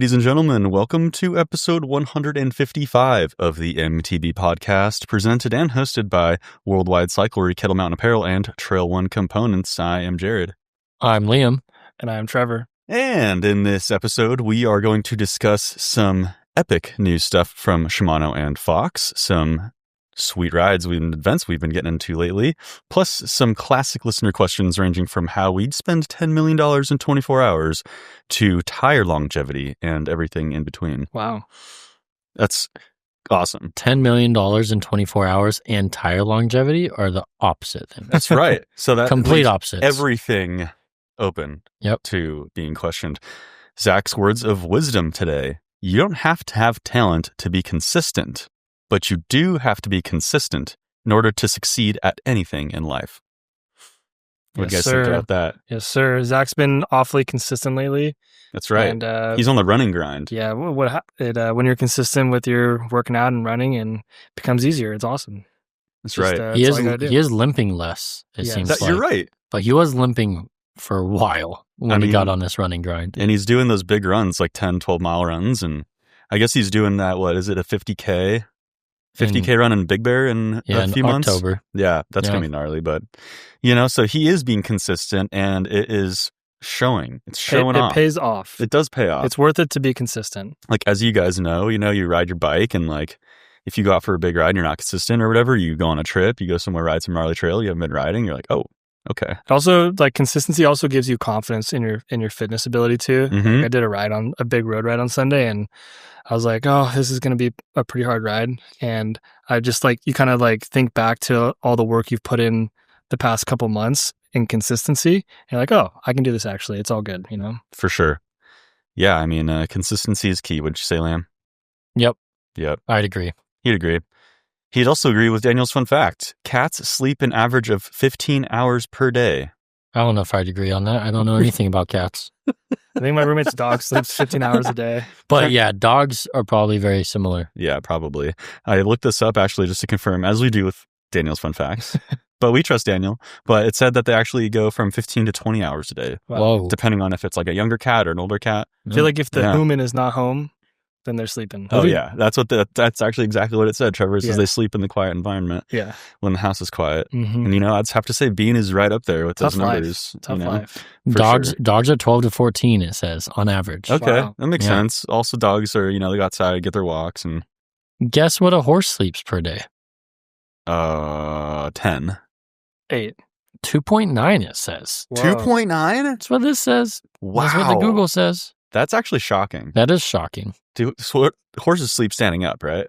Ladies and gentlemen, welcome to episode 155 of the MTB podcast, presented and hosted by Worldwide Cyclery, Kettle Mountain Apparel, and Trail One Components. I am Jared. I'm Liam. And I'm Trevor. And in this episode, we are going to discuss some epic new stuff from Shimano and Fox, some sweet rides and events we've been getting into lately, plus some classic listener questions ranging from how we'd spend $10 million in 24 hours to tire longevity and everything in between. Wow. That's awesome. $10 million in 24 hours and tire longevity are the opposite thing. That's right. So that complete opposites. Everything open to being questioned. Zach's words of wisdom today. You don't have to have talent to be consistent, but you do have to be consistent in order to succeed at anything in life. What do you guys think about that? Yes, sir. Zach's been awfully consistent lately. That's right. And he's on the running grind. Yeah. When you're consistent with your working out and running, and it becomes easier. It's awesome. That's right. He is limping less, it seems like. You're right. But he was limping for a while when he got on this running grind. And he's doing those big runs, like 10, 12-mile runs. And I guess he's doing that, what is it, a 50K? 50K run in Big Bear in a few months. October. Yeah, that's going to be gnarly. But, so he is being consistent, and it is showing. It's showing off. It pays off. It does pay off. It's worth it to be consistent. Like, as you guys know, you ride your bike, and like, if you go out for a big ride and you're not consistent or whatever, you go on a trip, you go somewhere, ride some gnarly trail, you haven't been riding, you're like, oh, okay. Also, like, consistency also gives you confidence in your fitness ability too. Mm-hmm. Like, I did a big road ride on Sunday, and I was like, oh, this is going to be a pretty hard ride. And I just you kind of think back to all the work you've put in the past couple months in consistency. And you're like, oh, I can do this actually. It's all good, For sure. Yeah, consistency is key. Wouldn't you say, Lamb? Yep. Yep. I'd agree. He'd agree. He'd also agree with Daniel's fun fact. Cats sleep an average of 15 hours per day. I don't know if I'd agree on that. I don't know anything about cats. I think my roommate's dog sleeps 15 hours a day. But yeah, dogs are probably very similar. Yeah, probably. I looked this up actually just to confirm, as we do with Daniel's fun facts. But we trust Daniel. But it said that they actually go from 15 to 20 hours a day. Whoa. Depending on if it's like a younger cat or an older cat. I feel like if the human is not home, then they're sleeping. Oh yeah, that's actually exactly what it said. Trevor says they sleep in the quiet environment. Yeah, when the house is quiet. Mm-hmm. And I'd just have to say Bean is right up there with Tough those numbers. Tough life. Dogs are 12 to 14. It says on average. Okay, that makes sense. Also, dogs are they go outside, get their walks, and guess what a horse sleeps per day? 10. 8. 2.9. It says 2.9. That's what this says. Wow, that's what the Google says. That's actually shocking. That is shocking. So horses sleep standing up, right?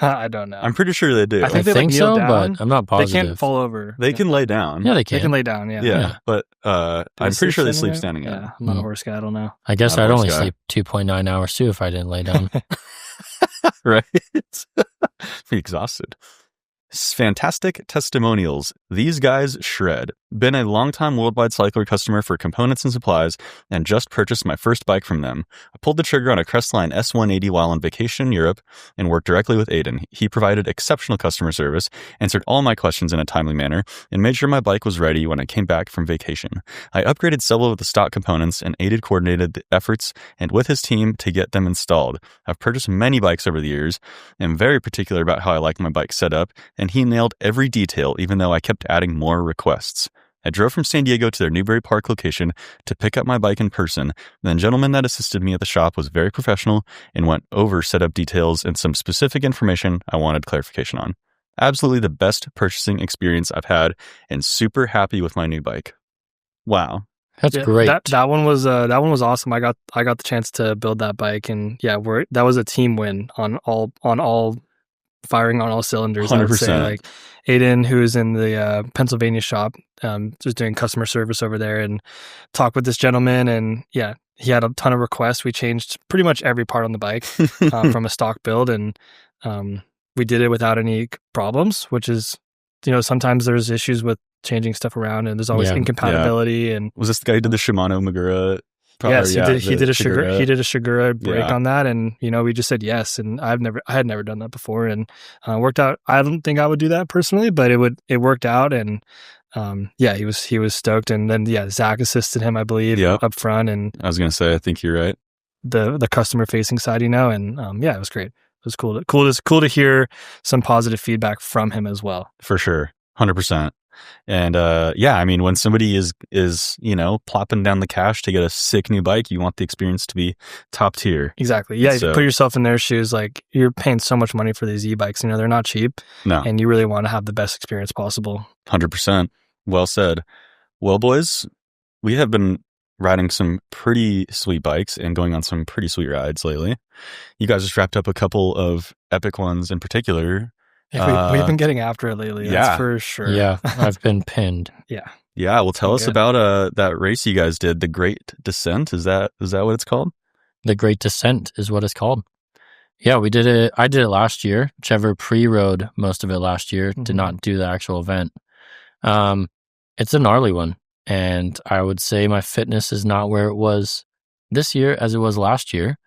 I don't know. I'm pretty sure they do. I think they kneel so, down. but I'm not positive. They can't fall over. They can lay down. Yeah, they can. They can lay down, Yeah. But I'm pretty sure they sleep standing up. Yeah, I'm not a horse guy. I don't know. I guess I'd only sleep 2.9 hours too if I didn't lay down. Right? Be exhausted. Fantastic testimonials. These guys shred. Been a longtime Worldwide Cycler customer for components and supplies and just purchased my first bike from them. I pulled the trigger on a Crestline S180 while on vacation in Europe and worked directly with Aiden. He provided exceptional customer service, answered all my questions in a timely manner, and made sure my bike was ready when I came back from vacation. I upgraded several of the stock components and Aiden coordinated the efforts and with his team to get them installed. I've purchased many bikes over the years and am very particular about how I like my bike set up, and he nailed every detail even though I kept adding more requests. I drove from San Diego to their Newbury Park location to pick up my bike in person. The gentleman that assisted me at the shop was very professional and went over setup details and some specific information I wanted clarification on. Absolutely the best purchasing experience I've had and super happy with my new bike. Wow. That's great. That one was awesome. I got the chance to build that bike, and that was a team win on all firing on all cylinders. 100%. I would say, like, Aiden, who's in the Pennsylvania shop, just doing customer service over there, and talked with this gentleman, and he had a ton of requests. We changed pretty much every part on the bike from a stock build, and we did it without any problems, which is, sometimes there's issues with changing stuff around, and there's always incompatibility. And was this the guy who did the Shimano Magura? Yes, he did a Shigura brake on that, and we just said yes. And I had never done that before, and worked out. I don't think I would do that personally, but it worked out, and he was stoked. And then Zach assisted him, I believe, up front. And I was gonna say, I think you're right. the customer facing side, and it was great. It was cool to hear some positive feedback from him as well. For sure. 100%. And I mean, when somebody is plopping down the cash to get a sick new bike, you want the experience to be top tier. Exactly. Yeah, if you put yourself in their shoes, like, you're paying so much money for these e-bikes, they're not cheap. No. And you really want to have the best experience possible. 100%. Well said. Well, boys, we have been riding some pretty sweet bikes and going on some pretty sweet rides lately. You guys just wrapped up a couple of epic ones in particular. We've been getting after it lately. That's for sure. Yeah, I've been pinned. Yeah. Well, tell us about that race you guys did, the Great Descent. Is that what it's called? The Great Descent is what it's called. Yeah, we did it. I did it last year. Trevor pre-rode most of it last year. Did not do the actual event. It's a gnarly one. And I would say my fitness is not where it was this year as it was last year.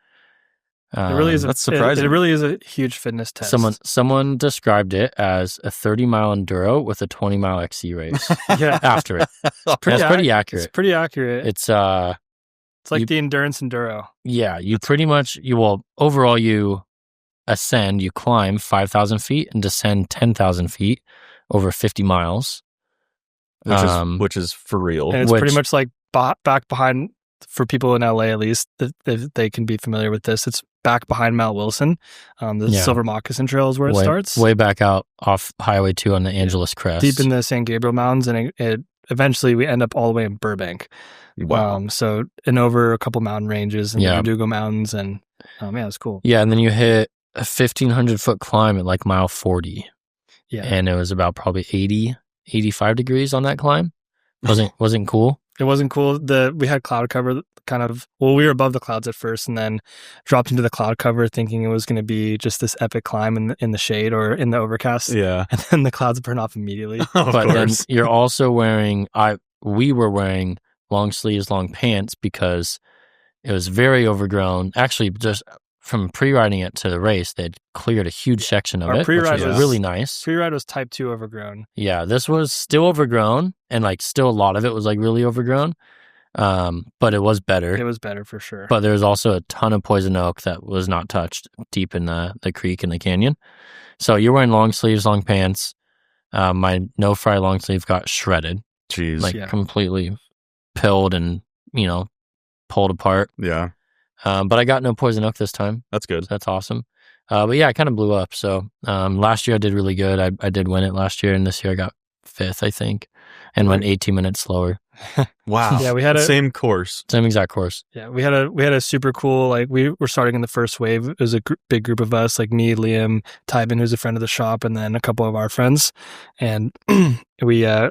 It really is. That's surprising. It really is a huge fitness test. Someone described it as a 30-mile enduro with a 20-mile XC race. After it. That's pretty accurate. It's pretty accurate. It's like the endurance enduro. Yeah, you pretty much overall you ascend, you climb 5,000 feet and descend 10,000 feet over 50 miles. Which is for real. And it's pretty much like back behind, for people in LA at least, they can be familiar with this. It's back behind Mount Wilson. The Silver Moccasin Trail is where it starts. Way back out off Highway 2 on the Angeles Crest. Deep in the San Gabriel Mountains, and it eventually we end up all the way in Burbank. Wow. So, and over a couple mountain ranges and the Verdugo Mountains, and it's cool. Yeah, and then you hit a 1,500-foot climb at like mile 40. Yeah. And it was about probably 85 degrees on that climb. Wasn't cool. It wasn't cool. We had cloud cover we were above the clouds at first, and then dropped into the cloud cover thinking it was going to be just this epic climb in the shade or in the overcast. Yeah. And then the clouds burn off immediately. But then you're also we were wearing long sleeves, long pants because it was very overgrown. Actually, just from pre-riding it to the race, they'd cleared a huge section of it, which was really nice. Pre-ride was type 2 overgrown. Yeah, this was still overgrown, and like still a lot of it was like really overgrown. But it was better. It was better for sure. But there was also a ton of poison oak that was not touched deep in the creek and the canyon. So you're wearing long sleeves, long pants. My no-fry long sleeve got shredded. Jeez. Completely pilled and, pulled apart. Yeah. But I got no poison oak this time. That's good. So that's awesome. But yeah, I kind of blew up. So last year I did really good. I did win it last year, and this year I got 5th, I think, and went 18 minutes slower. Wow. Yeah, we had same course. Same exact course. Yeah, we had a super cool, like, we were starting in the first wave. It was a big group of us, like me, Liam, Tybin, who's a friend of the shop, and then a couple of our friends. And we were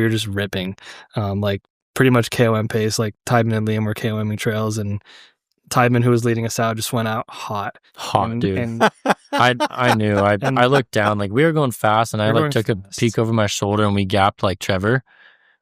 just ripping, like pretty much KOM pace. Like Tybin and Liam were KOMing trails, and Tybin, who was leading us out, just went out hot, dude. And I knew. I looked down, like we were going fast, and I took a peek over my shoulder, and we gapped like Trevor,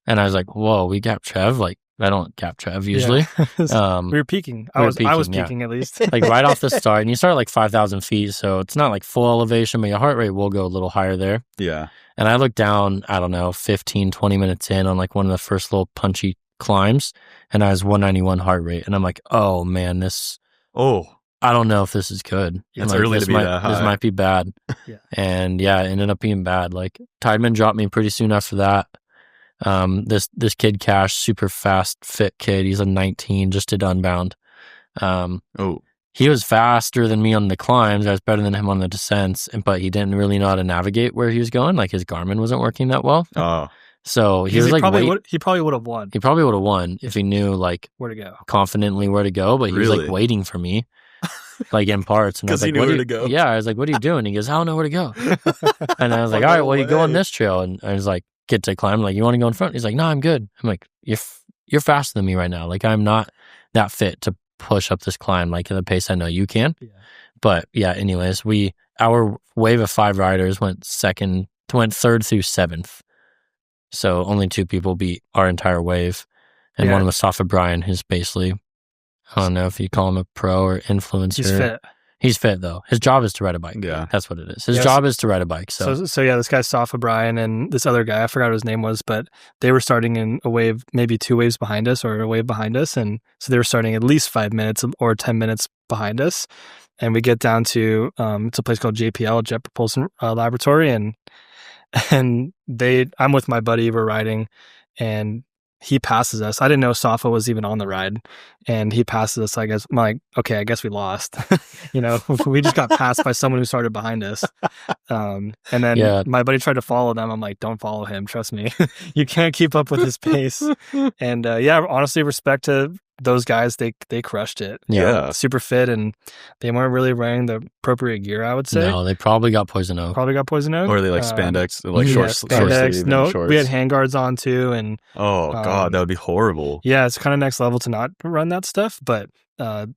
and I was like, "Whoa, we gapped Trev!" Like I don't gap Trev usually. Yeah. We were peaking. I was peaking at least, like right off the start, and you start at like 5,000 feet, so it's not like full elevation, but your heart rate will go a little higher there. Yeah. And I looked down, I don't know, 15, 20 minutes in on like one of the first little punchy climbs, and I was 191 heart rate, and I'm like, oh man, I don't know if this is good. It's like, early to be that high. This might be bad. Yeah. And yeah, it ended up being bad. Like Tideman dropped me pretty soon after that. This kid Cash, super fast, fit kid. He's a 19, just did Unbound. He was faster than me on the climbs. I was better than him on the descents, but he didn't really know how to navigate where he was going. Like his Garmin wasn't working that well. Oh. So he was like, he probably would have won. He probably would have won if he knew like where to go, confidently where to go. But he was like waiting for me, like in parts. And I was like, he knew where to go. Yeah, I was like, what are you doing? He goes, I don't know where to go. And I was like, all right, well, you go on this trail. And I was like, get to climb. Like, you want to go in front? He's like, no, I'm good. I'm like, you're faster than me right now. Like, I'm not that fit to push up this climb like at the pace I know you can. Yeah. But yeah, anyways, our wave of 5 riders went 3rd through 7th. So only 2 people beat our entire wave. And one was Safa Bryan, who's basically, I don't know if you call him a pro or influencer. He's fit. He's fit though. His job is to ride a bike. Yeah. That's what it is. His job is to ride a bike. So yeah, this guy Safa Brian and this other guy, I forgot what his name was, but they were starting in a wave, maybe 2 waves behind us or a wave behind us, and so they were starting at least 5 minutes or 10 minutes behind us. And we get down to it's a place called JPL, Jet Propulsion Laboratory, and I'm with my buddy, we're riding, and he passes us. I didn't know Safa was even on the ride, and he passes us. I'm like, okay, I guess we lost. We just got passed by someone who started behind us. And then my buddy tried to follow them. I'm like, don't follow him. Trust me, you can't keep up with his pace. And honestly, respect to those guys. They crushed it. Yeah, super fit, and they weren't really wearing the appropriate gear, I would say. No, they probably got poison oak. Or are they like spandex, like short sleeve? No, shorts. We had handguards on too, and God, that would be horrible. Yeah, it's kind of next level to not run that stuff, but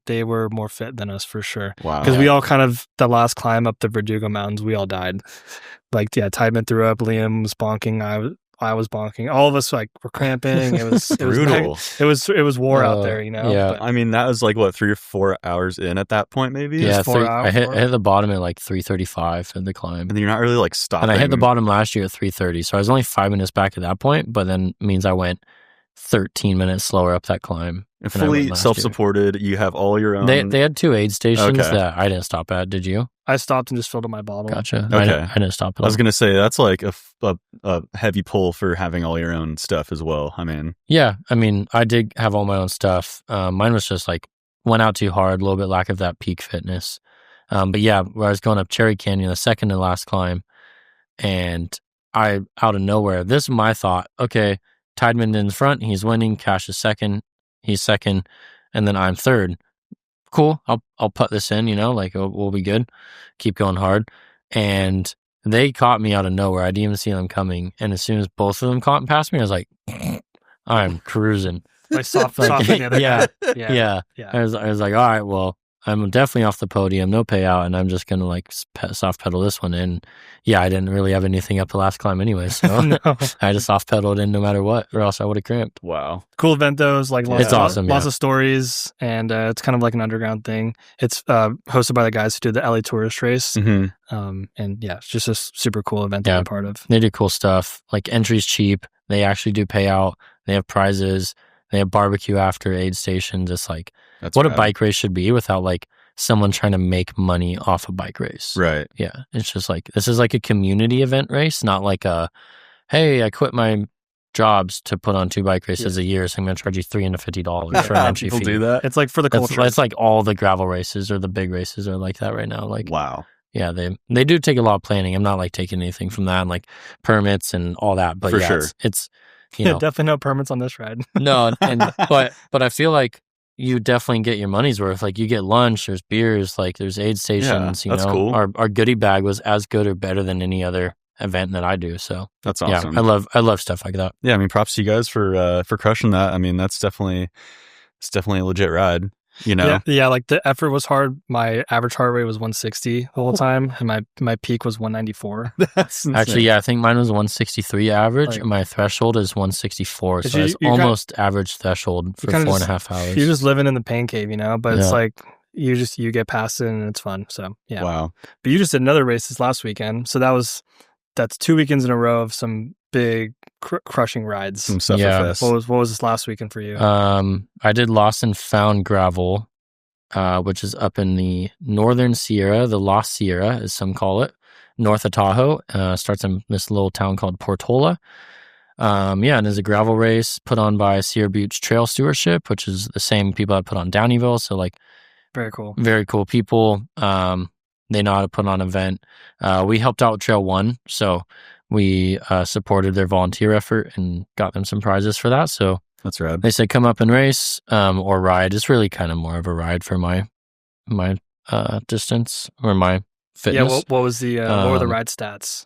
they were more fit than us for sure. Wow. Because we all the last climb up the Verdugo Mountains, we all died. Tideman threw up, Liam was bonking, I was bonking. All of us were cramping. It was brutal. It was war out there, Yeah, but, I mean, that was 3 or 4 hours in at that point, maybe. Yeah, 4 hours. I hit the bottom at 3:35 in the climb, and you're not really stopping. And I hit the bottom last year at 3:30, so I was only 5 minutes back at that point. But then means I went 13 minutes slower up that climb. And fully self-supported. You have all your own. They had 2 aid stations that I didn't stop at. Did you? I stopped and just filled up my bottle. Gotcha. Okay. I didn't stop at all. I was gonna say that's like a heavy pull for having all your own stuff as well. I mean, yeah. I mean, I did have all my own stuff. Mine was just went out too hard, a little bit lack of that peak fitness. But yeah, where I was going up Cherry Canyon, the second to last climb, and I out of nowhere, this is my thought. Okay, Tideman in front, he's winning. Cash is second, he's second, and then I'm third. Cool, I'll put this in, we'll be good. Keep going hard. And they caught me out of nowhere. I didn't even see them coming. And as soon as both of them caught and passed me, I was like, I'm cruising. Soft yeah. I was like, all right, well, I'm definitely off the podium, no payout, and I'm just gonna soft pedal this one in. Yeah, I didn't really have anything up the last climb anyway, so no. I just soft pedaled in no matter what, or else I would have cramped. Wow, cool event though. It's it's awesome. Lots of stories, and it's kind of like an underground thing. It's hosted by the guys who did the LA Tourist Race, mm-hmm. And yeah, it's just a super cool event to be a part of. They do cool stuff. Entry's cheap. They actually do pay out. They have prizes. They have barbecue after aid stations. It's That's what rad. A bike race should be without someone trying to make money off a bike race. Right. Yeah. It's just this is a community event race, not hey, I quit my jobs to put on 2 bike races a year, so I'm going to charge you $350 for an entry fee. People do that. It's for the culture. It's all the gravel races or the big races are like that right now. Wow. Yeah, they do take a lot of planning. I'm not taking anything from that, and permits and all that. But for sure. It's definitely no permits on this ride. No, but I feel you definitely get your money's worth. You get lunch, there's beers, there's aid stations. That's cool. Our goodie bag was as good or better than any other event that I do. So that's awesome. Yeah, I love stuff like that. Yeah, I mean, props to you guys for crushing that. I mean, it's definitely a legit ride. Yeah, the effort was hard. My average heart rate was 160 the whole time, and my peak was 194. That's insane. Actually, yeah, I think mine was 163 average, and my threshold is 164. So it's almost average threshold for 4.5 hours. You're just living in the pain cave, but it's you get past it and it's fun. So yeah. Wow. But you just did another race this last weekend, so that's 2 weekends in a row of some big crushing rides. Some Sufferfest. What was this last weekend for you? I did Lost and Found Gravel, which is up in the Northern Sierra, the Lost Sierra, as some call it, north of Tahoe. Starts in this little town called Portola. And there's a gravel race put on by Sierra Butte Trail Stewardship, which is the same people that put on Downeyville. So very cool. Very cool people. They know how to put on an event. We helped out Trail 1, so we supported their volunteer effort and got them some prizes for that. So that's rad. They said come up and race or ride. It's really kind of more of a ride for my distance or my fitness. Yeah, what was the what were the ride stats?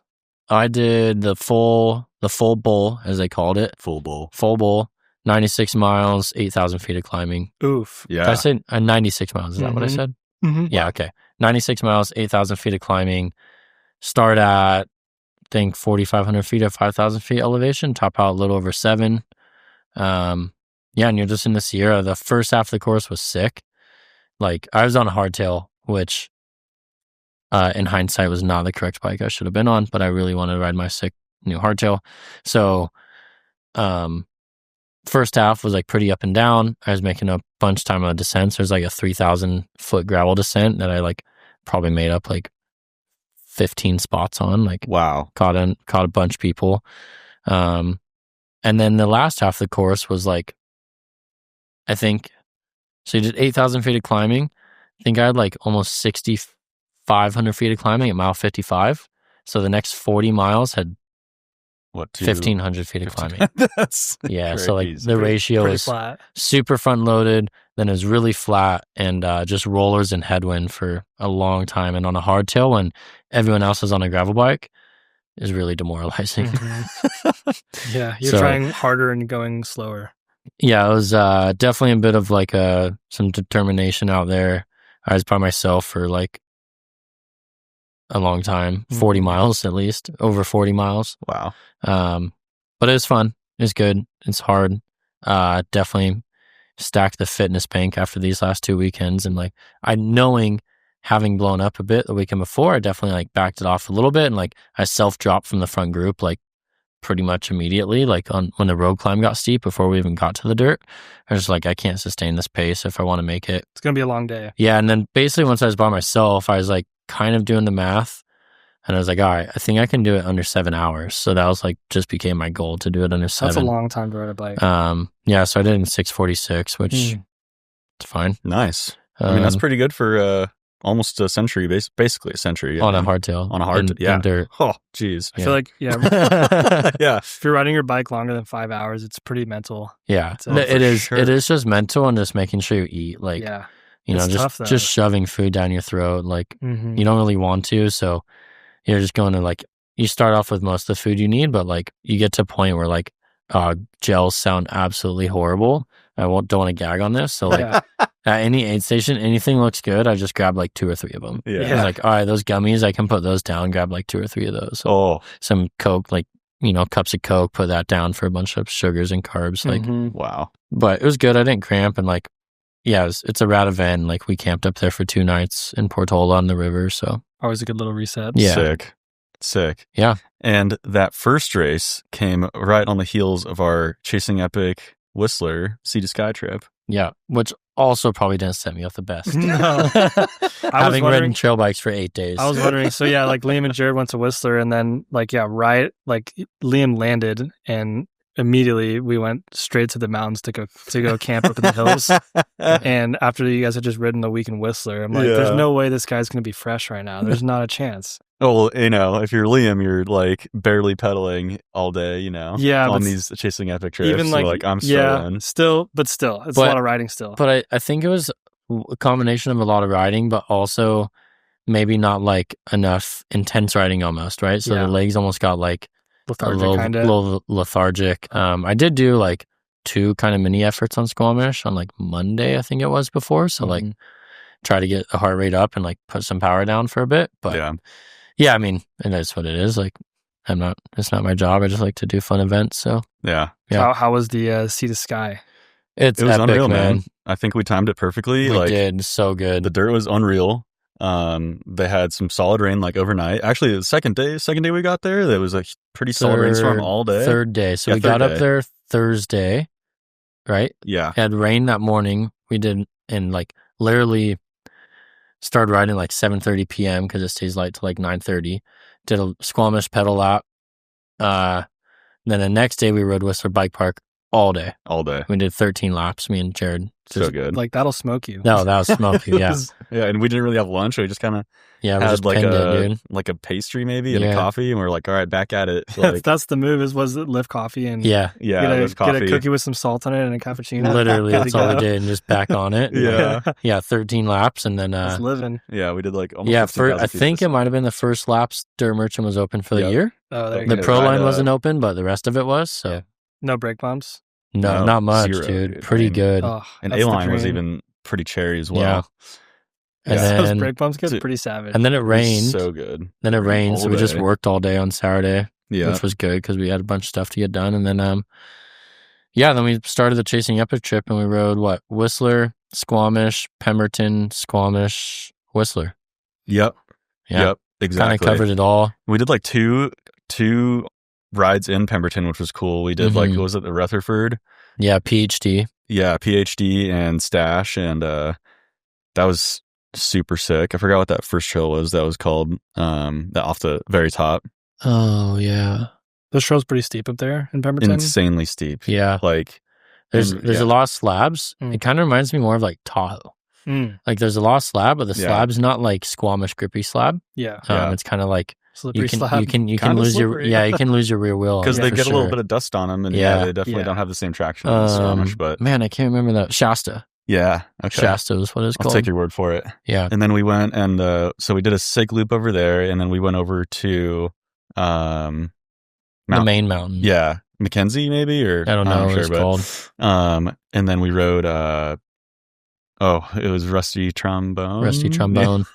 I did the full bowl, as they called it. Full bowl. 96 miles, 8,000 feet of climbing. Oof. Yeah. Did I say 96 miles? Is that what I said? Mm-hmm. Yeah, okay. 96 miles, 8,000 feet of climbing. Start at, I think, 4,500 feet at 5,000 feet elevation. Top out a little over 7. And you're just in the Sierra. The first half of the course was sick. I was on a hardtail, which in hindsight was not the correct bike I should have been on, but I really wanted to ride my sick new hardtail. So first half was like pretty up and down. I was making a bunch of time on descents. There's like a 3,000 foot gravel descent that I like probably made up like 15 spots on. Like Wow. Caught a bunch of people. And then the last half of the course was like, I think, so you did 8,000 feet of climbing. I think I had like almost 6,500 feet of climbing at mile 55. So the next 40 miles had 1,500 feet of climbing. That's so like the ratio pretty was flat. super front loaded, then it was really flat, and just rollers and headwind for a long time. And on a hardtail, when everyone else is on a gravel bike, is really demoralizing. Yeah, you're trying harder and going slower. Yeah, it was definitely a bit of like some determination out there. I was by myself for like a long time, 40 miles at least, over 40 miles. Wow. But it was fun. It's good. It's hard. Definitely stacked the fitness bank after these last 2 weekends. And like, having blown up a bit the weekend before, I definitely like backed it off a little bit. And like, I self-dropped from the front group like pretty much immediately, like when the road climb got steep before we even got to the dirt. I was like, I can't sustain this pace if I want to make it. It's going to be a long day. Yeah. And then basically once I was by myself, I was like kind of doing the math. And I was like, all right, I think I can do it under 7 hours. So that was like, just became my goal to do it under 7. That's a long time to ride a bike. Yeah, so I did it in 6:46, which is fine. Nice. I mean, that's pretty good for almost a century, basically a century. On a hardtail. On a hardtail, yeah. In dirt. Oh, geez. I feel like, yeah. Yeah. If you're riding your bike longer than 5 hours, it's pretty mental. Yeah. So It is. sure. It is just mental and just making sure you eat. Like, Yeah. you know, It's tough, though. just shoving food down your throat. Like, you don't really want to. So you're just going to like, you start off with most of the food you need, but like you get to a point where like gels sound absolutely horrible. I don't want to gag on this. So like at any aid station, anything looks good, I just grab like 2 or 3 of them. Yeah. It's like, all right, those gummies, I can put those down, grab like 2 or 3 of those. Oh, Some Coke, like, you know, cups of Coke, put that down for a bunch of sugars and carbs. Like, wow. but it was good. I didn't cramp. And like, yeah, it's a rad event. Like we camped up there for 2 nights in Portola on the river. So Always a good little reset. yeah. Sick. Yeah. And that first race came right on the heels of our Chasing Epic Whistler Sea to Sky trip. Yeah, which also probably didn't set me up the best. No. Having ridden trail bikes for 8 days. I was wondering, so yeah, like Liam and Jared went to Whistler, and then like, yeah, right, like Liam landed, and immediately we went straight to the mountains to go camp up in the hills. And after you guys had just ridden the week in Whistler, I'm like, there's no way this guy's going to be fresh right now. There's not a chance. Well, you know, if you're Liam, you're like barely pedaling all day, you know, on these Chasing Epic trips. Even like, I'm struggling. Still, it's a lot of riding still. But I think it was a combination of a lot of riding, but also maybe not like enough intense riding almost, right? So the legs almost got like little lethargic. I did do like 2 kind of mini efforts on Squamish on like Monday, I think it was before. So like try to get the heart rate up and like put some power down for a bit. But yeah, I mean, and that's what it is. Like, it's not my job. I just like to do fun events. So yeah. How was the Sea to Sky? It was epic, unreal, man. I think we timed it perfectly. We did so good. The dirt was unreal. They had some solid rain like overnight. Actually, the second day we got there, there was a pretty solid rainstorm all day. Third day. So we got up there Thursday, right? Yeah. Had rain that morning. We did, and like literally started riding like 7:30 p.m. because it stays light till like 9:30. Did a Squamish pedal lap. Then the next day we rode Whistler Bike Park all day. We did 13 laps, me and Jared. So good. Like, that'll smoke you. No, that was smoky, yeah. Yeah, and we didn't really have lunch. We just kind of had like a pastry maybe and a coffee, and we're like, all right, back at it. Like, that's the move. Was it lift coffee and lift coffee. Get a cookie with some salt on it and a cappuccino. Literally, that's all we did, and just back on it. Yeah, 13 laps, and then just living. Yeah, we did like almost. I think it might have been the first laps Dirt Merchant was open for the year. Oh, the pro line wasn't open, but the rest of it was. So no brake bumps. No, not much, 0, dude. Pretty good. And A-line was even pretty cherry as well. Yeah. And those then, brake bumps get pretty savage. And then it rained. So good. Then it rained, so we just worked all day on Saturday, which was good because we had a bunch of stuff to get done. And then, then we started the Chasing Epic trip, and we rode Whistler, Squamish, Pemberton, Squamish, Whistler. Yep. Yeah. Yep, exactly. Kind of covered it all. We did like two rides in Pemberton, which was cool. We did like, Mhm. what was it, the Rutherford? Yeah, PhD. Yeah, PhD and Stash, and that was super sick. I forgot what that first trail was. That was called that off the very top. Oh, yeah. Those trails pretty steep up there in Pemberton. Insanely steep. Yeah. Like There's yeah. a lot of slabs. Mm. It kind of reminds me more of like Tahoe. Mm. Like there's a lot of slab, but the Yeah. slab's not like Squamish grippy slab. Yeah. Yeah. It's kind of like Slippery you can slab. Kinda lose slippery. you can lose your rear wheel because on it they for get a little sure. bit of dust on them, and Yeah. they definitely Yeah. don't have the same traction as Squamish. But Man, I can't remember that. Shasta. yeah, okay. Shasta is what it's I'll called. take your word for it. Yeah. And then we went and so we did a sig loop over there, and then we went over to The main mountain. yeah, Mackenzie maybe, or I don't know what it's called. and then we rode it was Rusty Trombone. Rusty Trombone.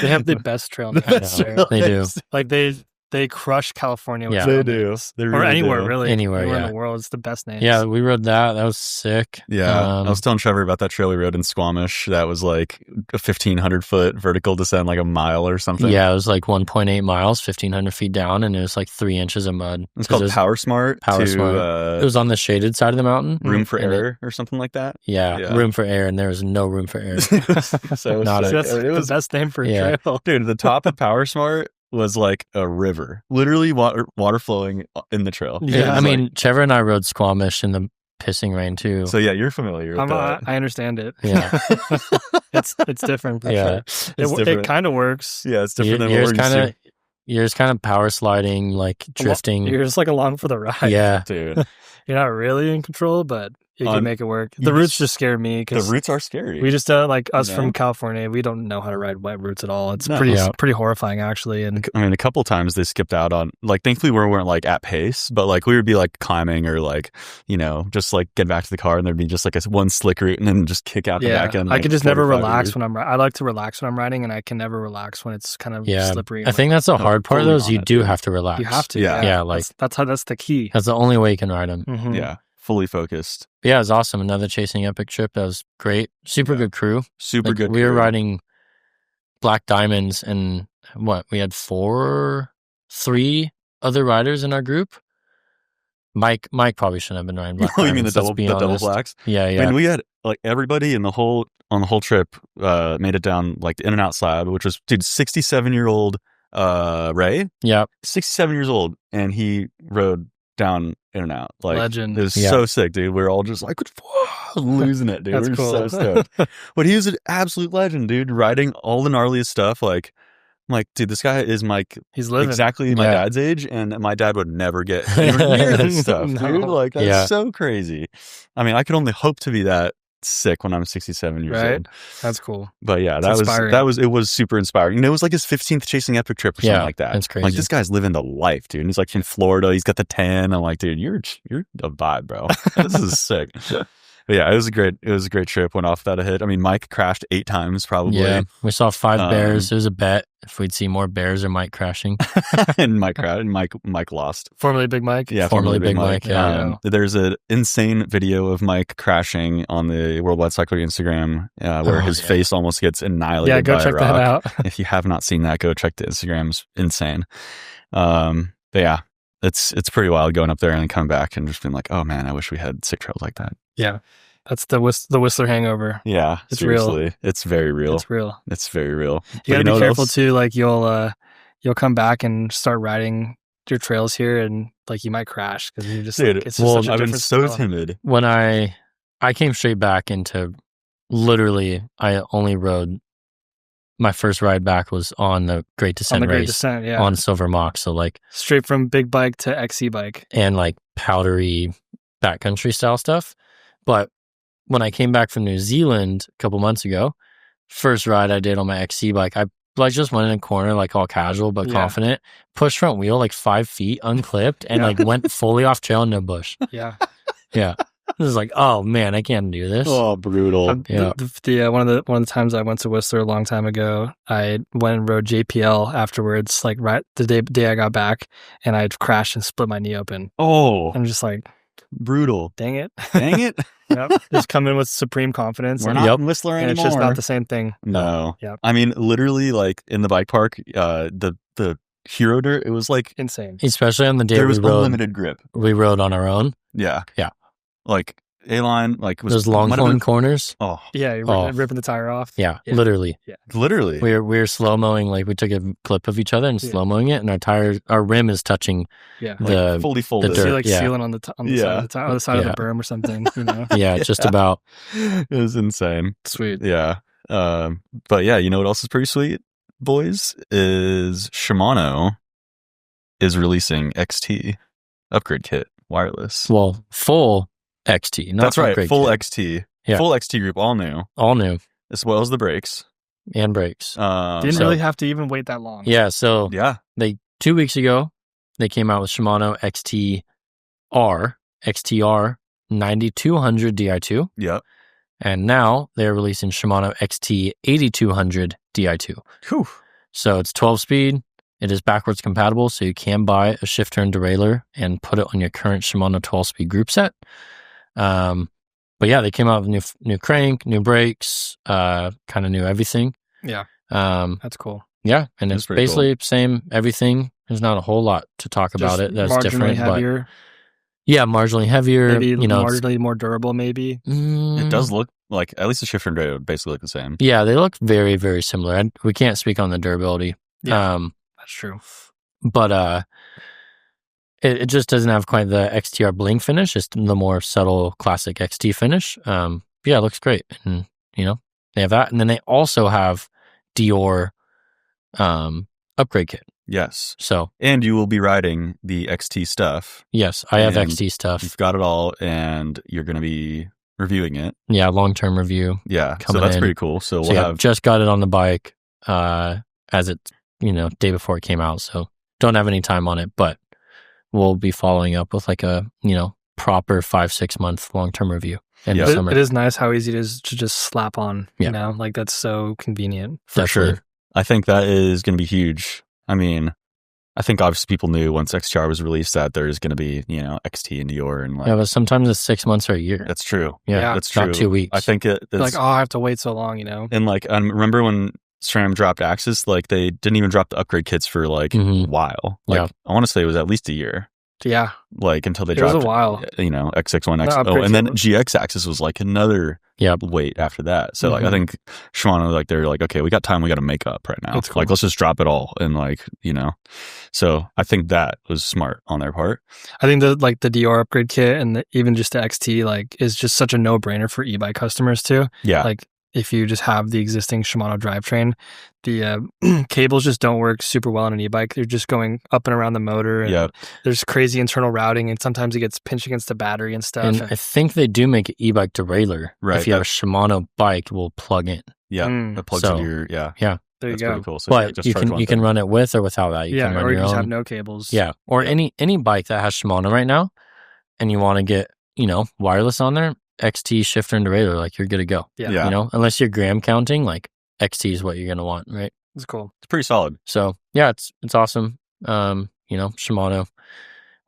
They have the best trail. The names best there. trail They do. names. Like they crush California. With Yeah. trail They do. names. They Or really anywhere do. really. Anywhere, yeah. in the world. It's the best names. Yeah, we rode that. That was sick. Yeah, I was telling Trevor about that trail we rode in Squamish. That was like a 1,500-foot vertical descent, like a mile or something. Yeah, it was like 1.8 miles, 1,500 feet down, and it was like 3 inches of mud. It's called Power Smart. Power Smart. It was on the shaded side of the mountain. Room for and Air or something like that. Yeah, room for air, and there was no room for air. So Not sick. That's it was the best name for a Yeah. trail. dude. The top of Power Smart was like a river, literally water flowing in the trail. Yeah, It I was mean, Trevor and I rode Squamish in the pissing rain too. like, so yeah, you're familiar with that. I understand it. Yeah. it's different. For Yeah. sure. It's It different. kind of works. Yeah, it's different than Yours what we're used kind to. of yours kind of power sliding, like drifting. You're just like along for the ride. Yeah, Dude, You're not really in control, but you can make it work. you The routes just- just scare me the because roots are scary. we just like us You know? from California. We don't know how to ride wet routes at all. It's No. pretty horrifying actually. And I mean, a couple times they skipped out on, like, thankfully we weren't like at pace, but like we would be like climbing or like, you know, just like get back to the car and there'd be just like a one slick route and then just kick out the back end. I like, could just never 45 relax degrees. when I'm. I like to relax when I'm riding, and I can never relax when it's kind of slippery. I think that's the hard part fully though. Is on you it, do dude. have to relax. you have to. Yeah. Yeah, like- that's the key. That's the only way you can ride them. Mhm. Yeah, fully focused. Yeah, it was awesome. Another Chasing Epic trip. That was great. Super good crew. Super Like, good. We were crew. riding Black Diamonds, and we had 3 other riders in our group. Mike probably shouldn't have been riding Black Oh, Diamonds. you mean the let's be double honest. blacks? Yeah, I mean, we had like everybody on the whole trip made it down like the in and out slab, which was 67-year-old Ray, yeah. 67 years old, and he rode down in and out. Like, Legend. it was Yeah. so sick, dude. We were all just like losing it, dude. That's We were cool. so stoked. But he was an absolute legend, dude. Riding all the gnarliest stuff. Like, I'm like, dude, this guy is He's living. exactly my Yeah. dad's age, and my dad would never get anywhere near this stuff, No. dude. Like, that's Yeah. so crazy. I mean, I could only hope to be that sick when I'm 67 years Right. old. That's cool. But yeah, It's inspiring. it was super inspiring. And it was like his 15th Chasing Epic trip or something Yeah, like that. that's crazy. Like, this guy's living the life, dude. And he's like from Florida. He's got the tan. I'm like, dude, you're a vibe, bro. This is sick. But yeah, it was a great trip. Went off without a hit. I mean, Mike crashed 8 times probably. Yeah, we saw 5 bears. Um, It was a bet if we'd see more bears or Mike crashing. and Mike lost. Formerly Big Mike. Yeah, Formerly Big Mike, yeah. There's an insane video of Mike crashing on the Worldwide Cycler Instagram where his yeah. face almost gets annihilated. Yeah, go by a check that rock. out. If you have not seen that, go check the Instagram's insane. But yeah, it's pretty wild going up there and then coming back and just being like, oh man, I wish we had sick trails like that. Yeah. That's the Whistler hangover. Yeah, It's real. seriously, it's very real. It's real. It's very real. You But gotta be what careful else? too. Like you'll come back and start riding your trails here, and like you might crash because you just Dude, like, it's just well, such a I've been different so style. timid. When I came straight back into, literally, I only rode, my first ride back was on the Great on Descent the Great race Descent. Yeah, on Silver Mock. So like, straight from big bike to XC bike. and like powdery backcountry style stuff. But when I came back from New Zealand a couple months ago, first ride I did on my XC bike, I just went in a corner like all casual but Yeah. confident, pushed front wheel like 5 feet unclipped, and Yeah. like went fully off trail, no bush. Yeah, Yeah, this is like, oh man, I can't do this. Oh, brutal. Yeah. The one of the times I went to Whistler a long time ago, I went and rode JPL afterwards, like right the day I got back, and I'd crashed and split my knee open. Oh, I'm just like, Brutal. Dang it. Dang it. Yep. Just come in with supreme confidence. We're and- not Whistler and anymore. it's just not the same thing. No. Yep. I mean, literally, like in the bike park, the Hero Dirt, it was like Insane. Especially on the day there was we rode. unlimited grip. We rode on our own. Yeah. Yeah. Like A-line, like was Those might have Longhorn been- corners. Oh, Yeah, you're Oh. ripping the tire off. Yeah, Yeah. literally. literally. We were slow mowing. Like we took a clip of each other and Yeah. slow mowing it, and our rim is touching Yeah. the fully folded. dirt. You're like yeah. sealing on the side of the tire, on the side of Yeah. the berm or something. You know. yeah, just about. It was insane. Sweet. Yeah. But yeah, you know what else is pretty sweet, boys? Is Shimano is releasing XT upgrade kit wireless. Well, full XT. Not That's right. upgrade Full kit. XT. Yeah. Full XT group, all new, All new as well as the brakes. and brakes. Didn't so- really have to even wait that long. Yeah. So Yeah. 2 weeks ago they came out with Shimano XTR 9200 Di2, Yep. and now they're releasing Shimano XT 8200 Di2. Whew. So it's 12 speed. It is backwards compatible, so you can buy a shifter and derailleur and put it on your current Shimano 12 speed group set. But yeah, they came out with new crank, new brakes, kind of new everything. Yeah. Um, That's cool. yeah, and That's it's pretty basically same everything. There's not a whole lot to talk about Just it that's marginally different, heavier, but yeah, marginally heavier. maybe you know, it's- marginally more durable, maybe. It does look like at least the shifter and derailleur would basically look the same. Yeah, they look very, very similar. We can't speak on the durability. Yeah. That's true. But it just doesn't have quite the XTR bling finish. It's the more subtle classic XT finish. Yeah, it looks great. And, you know, they have that. And then they also have Dior upgrade kit. Yes. So, And you will be riding the XT stuff. yes, I have And XT stuff. You've got it all, and you're going to be reviewing it. Yeah, long-term review. Yeah. So Coming that's in. pretty cool. So So we'll yeah, have. just got it on the bike as it, day before it came out. So don't have any time on it, but we'll be following up with like a, proper 5-6 month long-term review in Yeah. the It- summer. it is nice how easy it is to just slap on. Yeah. You know, like that's so convenient. For Definitely. sure. I think that is going to be huge. I mean, I think obviously people knew once XTR was released that there's going to be, XT and Dior and like. Yeah, but sometimes it's 6 months or a year. That's true. Yeah, That's true. not 2 weeks. I think it's Like, oh, I have to wait so long. You know. and like, remember when SRAM dropped Axis, like they didn't even drop the upgrade kits for like Mhm. a while. Like Yeah. I want to say it was at least a year, Yeah. like until they It was dropped a while. XX1, The XO, upgrade and then kit. GX Axis was like another Yep. wait after that. So like I Mhm. think Shimano, like they're like, okay, we got time, we got to make up right now. That's cool. Like let's just drop it all and like So I think that was smart on their part. I think the Dior upgrade kit and even just the XT is just such a no brainer for e-bike customers too. Yeah, Like if you just have the existing Shimano drivetrain, the cables just don't work super well on an e-bike. They're just going up and around the motor. And yeah, there's crazy internal routing, and sometimes it gets pinched against the battery and stuff. And I think they do make an e-bike derailleur. Right, If you have a Shimano bike, will plug in. yeah. Mm. That plugs So, into your there you That's go. pretty cool. So yeah, But just you charge can one you can thing. run it with or without that. You Yeah, can run or you your just own. have no cables. Yeah, or any bike that has Shimano right now, and you want to get wireless on there, XT shifter and derailleur, like you're good to go. Yeah. Yeah. Unless you're gram counting, like XT is what you're gonna want, right? It's cool. It's pretty solid. So yeah, it's awesome. Shimano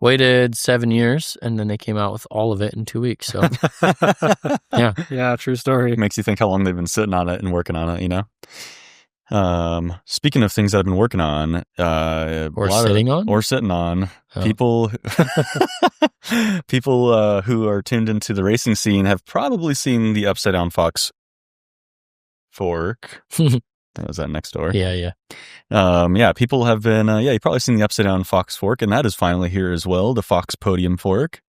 waited 7 years and then they came out with all of it in 2 weeks. So yeah, Yeah, true story. It makes you think how long they've been sitting on it and working on it. Speaking of things that I've been working on, or sitting on. or sitting on, Oh. people who are tuned into the racing scene have probably seen the upside down Fox fork. That was that next door. Yeah. People have been, you've probably seen the upside down Fox fork, and that is finally here as well. The Fox Podium fork.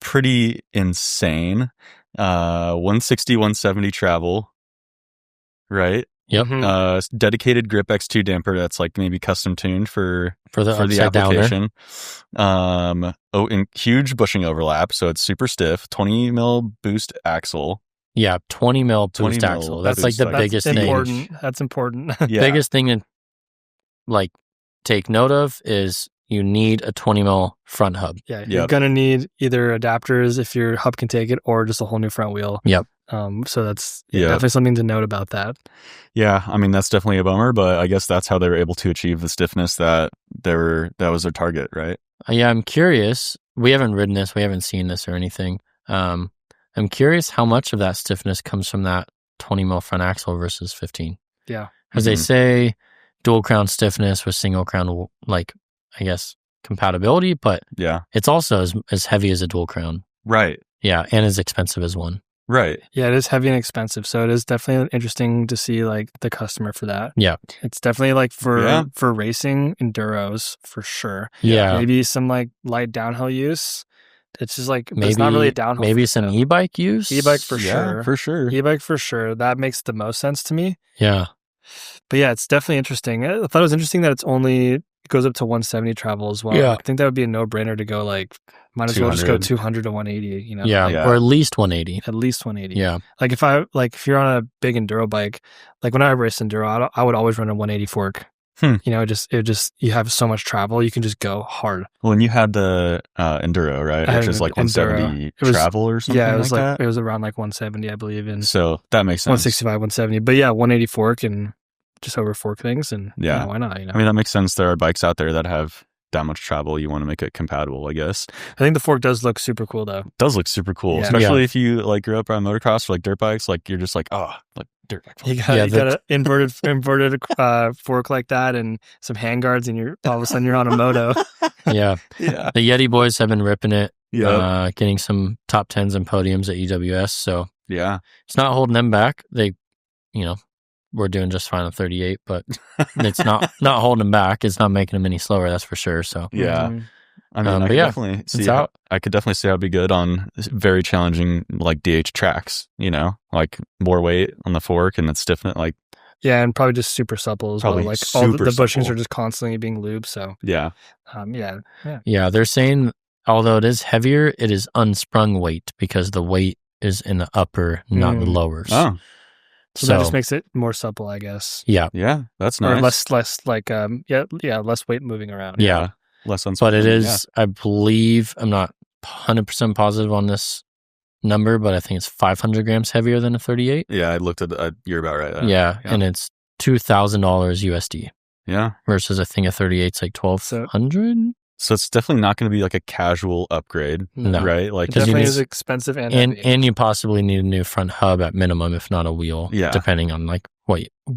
Pretty insane. 160, 170 travel. Right? Yep. Mhm. Dedicated grip X2 damper that's like maybe custom tuned for For the upside-downer. application. And huge bushing overlap, so it's super stiff. 20 mil boost axle. Yeah, 20 mil 20 boost mil axle. That's boost like the axle. biggest That's thing. important. That's important. Yeah. Biggest thing to like take note of is you need a 20 mil front hub. Yeah, you're Yep. gonna need either adapters if your hub can take it, or just a whole new front wheel. Yep. So that's Yeah. definitely something to note about that. Yeah, I mean that's definitely a bummer, but I guess that's how they were able to achieve the stiffness that was their target, right? Yeah, I'm curious. We haven't ridden this. We haven't seen this or anything. I'm curious how much of that stiffness comes from that 20 mil front axle versus 15. Yeah. Because they say dual crown stiffness with single crown, like, I guess, compatibility, but Yeah. it's also as heavy as a dual crown. Right. Yeah, and as expensive as one. Right. Yeah, it is heavy and expensive. So it is definitely interesting to see like the customer for that. Yeah. It's definitely like for racing enduros for sure. Yeah. Maybe some like light downhill use. It's just like Maybe it's not really a downhill. Maybe some e-bike use. E-bike for Yeah, sure. for sure. E-bike for sure. That makes the most sense to me. Yeah. But yeah, it's definitely interesting. I thought it was interesting that it goes up to 170 travel as well. Yeah. I think that would be a no-brainer to go like, might as well just go 200. 200 to 180, you know? Yeah. Yeah. Or at least 180. At least 180. Yeah. Like if you're on a big enduro bike, like when I race enduro, I would always run a 180 fork. You know, you have so much travel, you can just go hard. Well, and you had the enduro, right? Which is like 170 travel or something. Yeah, it was like that. it was around like 170, I believe, and So that makes sense. 165, 170. But yeah, 180 fork and just over fork things, and Yeah. why not? You know, I mean, that makes sense. There are bikes out there that have that much travel. You want to make it compatible, I guess. I think the fork does look super cool though. It does look super cool, Yeah. especially if you like grew up around motocross or like dirt bikes. Like you're just like, oh, like dirt bike. You got an inverted fork like that and some handguards, and you're all of a sudden you're on a moto. Yeah. Yeah. The Yeti boys have been ripping it. Yeah. Getting some top 10s and podiums at EWS. So Yeah. it's not holding them back. They, we're doing just fine on 38, but it's not holding them back. It's not making them any slower. That's for sure. So Yeah. I mean, I could definitely see out. I could definitely see how it'd be good on very challenging like DH tracks, like more weight on the fork and it's stiffness like. Yeah, and probably just super supple as well. Like all the bushings are just constantly being lubed. So yeah. Yeah, they're saying although it is heavier, it is unsprung weight because the weight is in the upper, not the lowers. Oh. So that just makes it more supple, I guess. Yeah. Yeah, that's nice. Or less like less weight moving around. Yeah. Less unsprung. But it is, I believe, I'm not 100% positive on this number, but I think it's 500 grams heavier than a 38. Yeah, I looked at you're about right. Yeah, and it's $2,000 USD. Yeah. Versus I think a 38's like 1,200. So it's definitely not going to be like a casual upgrade, right? Like it definitely is expensive and you possibly need a new front hub at minimum, if not a wheel. Yeah. Depending on like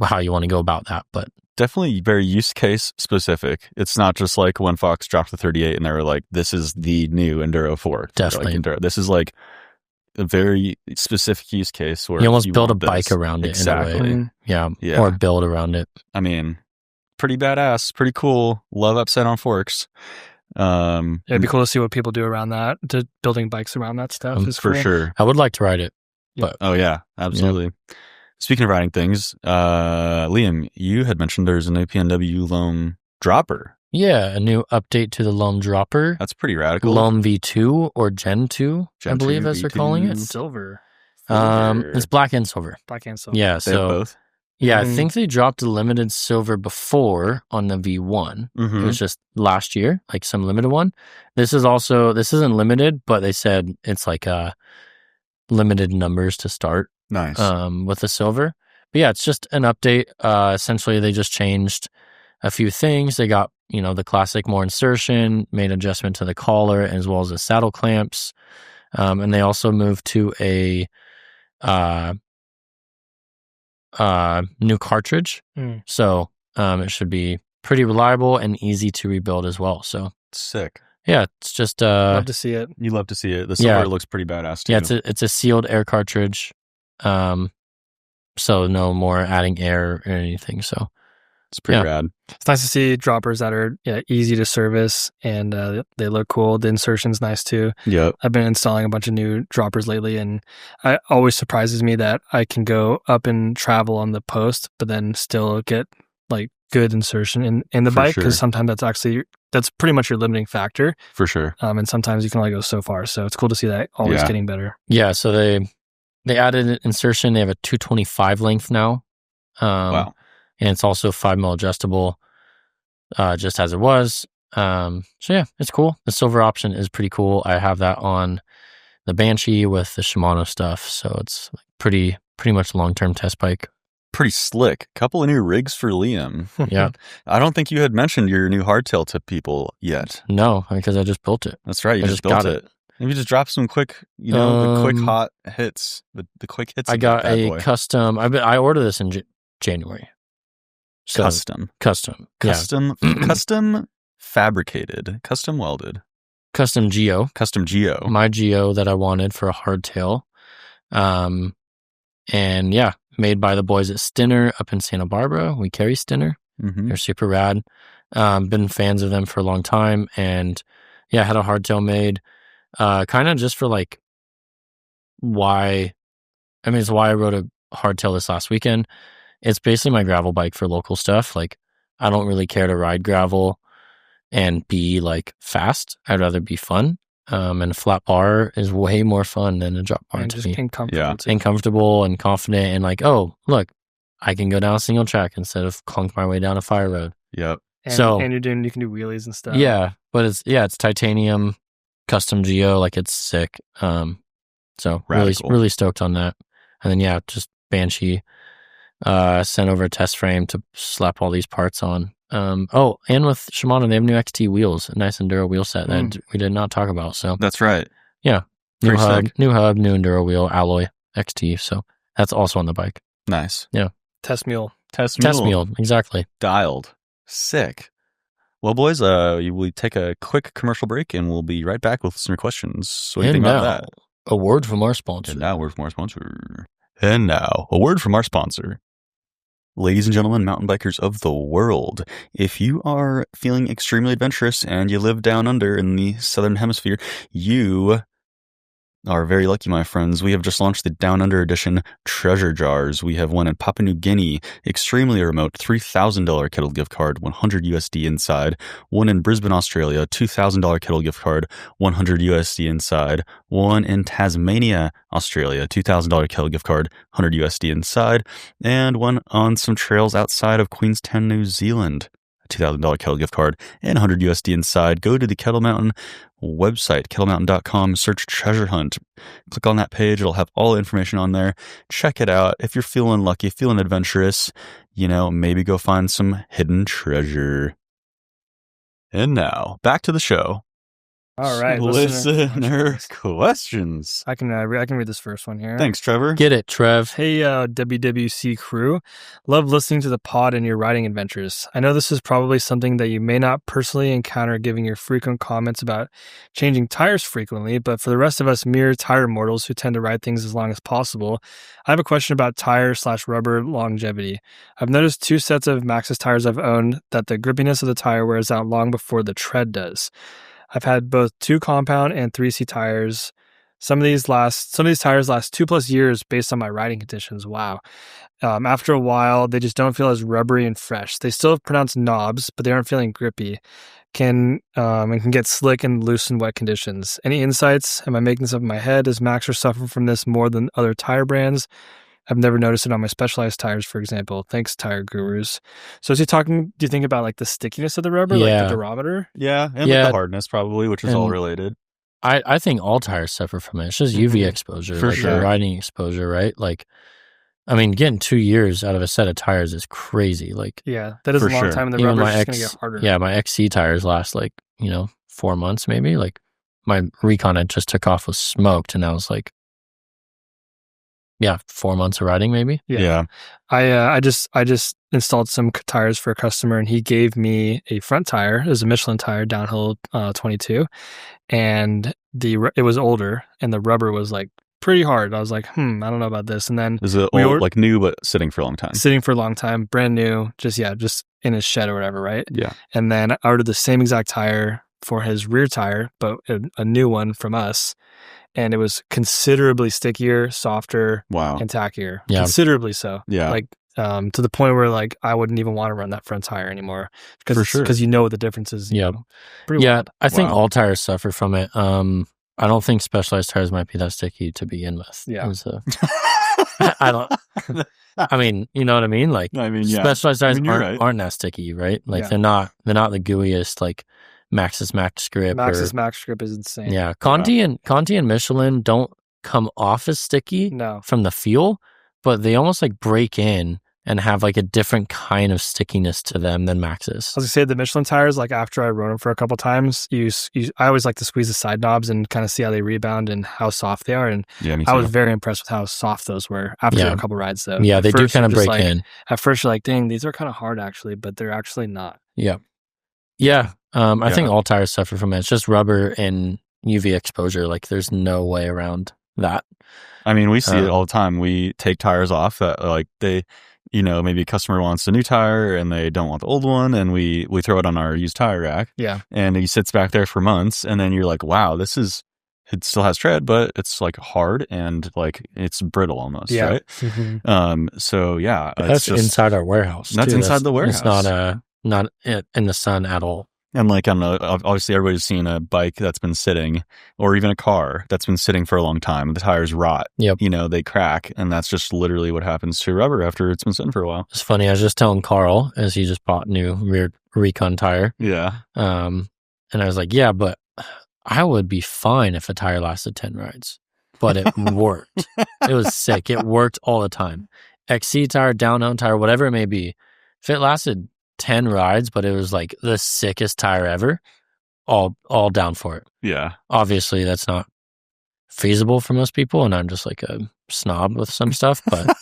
how you want to go about that, but definitely very use case specific. It's not just like when Fox dropped the 38 and they were like, "This is the new enduro fork." Definitely, like enduro. This is like a very specific use case where you almost build a bike around it. Exactly. In a way. Yeah, or build around it. I mean, pretty badass, pretty cool. Love upside on forks. It'd be cool to see what people do around that, to building bikes around that stuff. Is for cool. sure. I would like to ride it. But oh yeah, absolutely. Yeah. Speaking of riding things, Liam, you had mentioned there's a new PNW Loam dropper. Yeah, a new update to the Loam dropper. That's pretty radical. Loam V2 or Gen 2, I believe, as they're calling it. Silver. It's black and silver. Black and silver. Yeah, they have both. Yeah, I think they dropped a limited silver before on the V1. It was just last year, like some limited one. This isn't limited, but they said it's like limited numbers to start. Nice. With the silver. But yeah, it's just an update. Essentially, they just changed a few things. They got, the classic more insertion, made adjustment to the collar as well as the saddle clamps. And they also moved to a new cartridge. So it should be pretty reliable and easy to rebuild as well. So sick. Yeah, it's just love to see it. You love to see it. The silver looks pretty badass too. Yeah, it's a sealed air cartridge. So no more adding air or anything. So it's pretty rad. It's nice to see droppers that are easy to service and they look cool. The insertion's nice too. Yep. I've been installing a bunch of new droppers lately, and it always surprises me that I can go up and travel on the post, but then still get like good insertion in the bike, because sometimes that's pretty much your limiting factor. For sure. And sometimes you can only go so far. So it's cool to see that always getting better. Yeah. So they added an insertion. They have a 225 length now. Wow. And it's also 5mm adjustable, just as it was. So yeah, it's cool. The silver option is pretty cool. I have that on the Banshee with the Shimano stuff. So it's pretty much long-term test bike. Pretty slick. Couple of new rigs for Liam. Yeah. I don't think you had mentioned your new hardtail to people yet. No, because I just built it. That's right. You I just just got built it. Maybe just drop some quick, the quick hot hits, the quick hits. I of got that bad a boy. custom. I ordered this in January. So, Custom, custom fabricated, custom welded, custom Geo. custom Geo. My Geo that I wanted for a hardtail. And yeah, made by the boys at Stinner up in Santa Barbara. We carry Stinner. Mm-hmm. They're super rad. Been fans of them for a long time. And yeah, had a hardtail made kind of just for like it's why I rode a hardtail this last weekend. It's basically my gravel bike for local stuff. Like I don't really care to ride gravel and be like fast. I'd rather be fun. And a flat bar is way more fun than a drop bar And to just me. being comfortable. Yeah. too. And comfortable and confident and like, oh, look, I can go down a single track instead of clunk my way down a fire road. Yep. And, So- and you can do wheelies and stuff. Yeah, but it's titanium, custom Geo, like it's sick. So Radical. really stoked on that. And then yeah, just Banshee sent over a test frame to slap all these parts on. And with Shimano, they have new XT wheels, a nice enduro wheel set that we did not talk about. So That's right. new Pretty hub, sick. new enduro wheel, alloy XT. So that's also on the bike. Nice. Test mule. Test Mule, exactly. dialed. Sick. Well, boys, we take a quick commercial break and we'll be right back with listener questions. What do you think about that? A word from our sponsor. And now, a word from our sponsor. And now, a word from our sponsor. Ladies and gentlemen, mountain bikers of the world, if you are feeling extremely adventurous and you live down under in the southern hemisphere, you are very lucky, my friends. We have just launched the Down Under Edition treasure jars. We have one in Papua New Guinea, extremely remote, $3,000 kettle gift card, 100 USD inside. One in Brisbane, Australia, $2,000 kettle gift card, 100 USD inside. One in Tasmania, Australia, $2,000 kettle gift card, 100 USD inside. And one on some trails outside of Queenstown, New Zealand, $2,000 kettle gift card and 100 USD inside. Go to the Kettle Mountain website, kettlemountain.com, search treasure hunt. Click on that page. It'll have all the information on there. Check it out. If you're feeling lucky, feeling adventurous, maybe go find some hidden treasure. And now back to the show. All right. Listener questions. I can read this first one here. Thanks, Trevor. Get it, Trev. Hey, WWC crew. Love listening to the pod and your riding adventures. I know this is probably something that you may not personally encounter given your frequent comments about changing tires frequently, but for the rest of us mere tire mortals who tend to ride things as long as possible, I have a question about tire/rubber longevity. I've noticed 2 sets of Maxxis tires I've owned that the grippiness of the tire wears out long before the tread does. I've had both 2 compound and 3C tires. Some of these tires last 2+ years based on my riding conditions. Wow. After a while, they just don't feel as rubbery and fresh. They still have pronounced knobs, but they aren't feeling grippy. And can get slick and loose in wet conditions. Any insights? Am I making this up in my head? Does Maxxis suffer from this more than other tire brands? I've never noticed it on my Specialized tires, for example. Thanks, tire gurus. So is he talking, do you think about like the stickiness of the rubber, Yeah. like the durometer? Yeah, and Yeah. the hardness probably, which is all And- related. I think all tires suffer from it. It's just UV exposure, For like sure. your riding exposure, right? Like, I mean, getting 2 years out of a set of tires is crazy. Like, Yeah, that is For a long sure. time, and the even rubber's my just going to get harder. yeah, my XC tires last like 4 months maybe. Like, my Recon I just took off was smoked, and I was like, 4 months of riding maybe. Yeah. I just installed some tires for a customer, and he gave me a front tire. It was a Michelin tire, downhill 22, and it was older, and the rubber was like pretty hard. I was like, I don't know about this. And then Is it We old, ordered- like new, but sitting for a long time? sitting for a long time, brand new, just in his shed or whatever, right? Yeah. And then I ordered the same exact tire for his rear tire, but a new one from us, and it was considerably stickier, softer, Wow. and tackier. Yeah. Considerably so. Yeah. Like to the point where like I wouldn't even want to run that front tire anymore For sure. because you know what the difference is. Yeah. Pretty Yeah, wild. I think Wow. all tires suffer from it. I don't think Specialized tires might be that sticky to begin with. Yeah. I don't. I mean, you know what I mean? Like, I mean, yeah. Specialized tires I mean, you're aren't that sticky, right? Like Yeah. they're not the gooeyest. Like Maxxis Max Grip. Maxxis Max Grip is insane. Yeah, Conti and Michelin don't come off as sticky from the feel, but they almost like break in and have like a different kind of stickiness to them than Maxxis. I was gonna say the Michelin tires, like after I rode them for a couple times, I always like to squeeze the side knobs and kind of see how they rebound and how soft they are. And I was very impressed with how soft those were after a couple rides though. Yeah, they do kind of break in. At first you're like, dang, these are kind of hard actually, but they're actually not. Yeah. I think all tires suffer from it. It's just rubber and UV exposure. Like there's no way around that. I mean, we see it all the time. We take tires off that like they, maybe a customer wants a new tire and they don't want the old one, and we throw it on our used tire rack. Yeah. And he sits back there for months, and then you're like, wow, it still has tread, but it's like hard and like it's brittle almost, right? Mm-hmm. So yeah, that's just inside our warehouse. That's inside the warehouse. It's not in the sun at all. And like, I don't know, obviously everybody's seen a bike that's been sitting, or even a car that's been sitting for a long time. The tires rot. Yep. They crack, and that's just literally what happens to rubber after it's been sitting for a while. It's funny. I was just telling Carl, as he just bought a new rear recon tire. Yeah. And I was like, yeah, but I would be fine if a tire lasted 10 rides. But it worked. It was sick. It worked all the time. XC tire, downhill tire, whatever it may be. If it lasted 10 rides, but it was like the sickest tire ever, all down for it. Yeah. Obviously, that's not feasible for most people, and I'm just like a snob with some stuff, but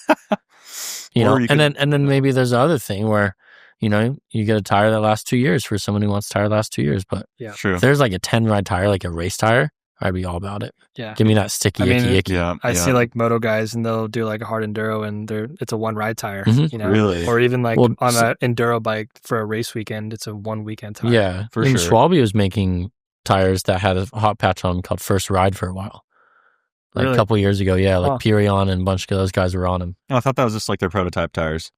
and then maybe there's the other thing where you get a tire that lasts 2 years for someone who wants a tire that lasts 2 years, but true. If there's like a 10 ride tire, like a race tire, I'd be all about it. Yeah. Give me that sticky, icky. Yeah. I see like moto guys and they'll do like a hard enduro and it's a one ride tire, Really? Or even like on an enduro bike for a race weekend, it's a 1 weekend tire. Yeah. For sure. Schwalbe was making tires that had a hot patch on them called First Ride for a while. Like a couple of years ago. Yeah. Like Pirion and a bunch of those guys were on them. Oh, I thought that was just like their prototype tires.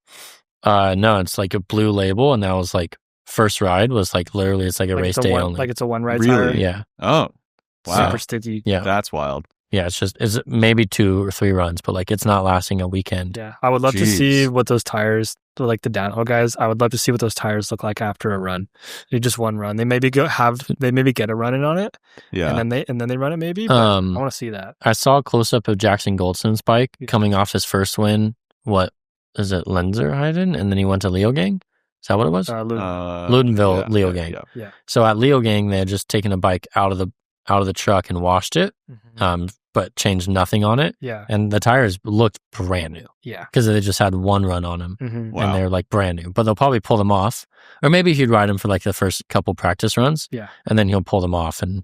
No, it's like a blue label, and that was like First Ride was like literally it's like a race day only. Like it's a one ride Really? tire. Yeah. Oh. Wow. Super sticky. Yeah. That's wild. Yeah, it's maybe 2 or 3 runs, but like it's not lasting a weekend. Yeah. I would love to see what those tires, like the downhill guys, I would love to see what those tires look like after a run. Just one run. They maybe get a run in on it. Yeah. And then they run it maybe. But I want to see that. I saw a close up of Jackson Goldston's bike coming off his first win. What is it, Lenzerheiden? And then he went to Leogang? Is that what it was? Ludenville, Leogang. Yeah. So at Leogang, they had just taken a bike out of the truck and washed it, but changed nothing on it. Yeah. And the tires looked brand new. Yeah. Because they just had one run on them. Mm-hmm. Wow. And they're like brand new. But they'll probably pull them off. Or maybe he'd ride them for like the first couple practice runs. Yeah. And then he'll pull them off and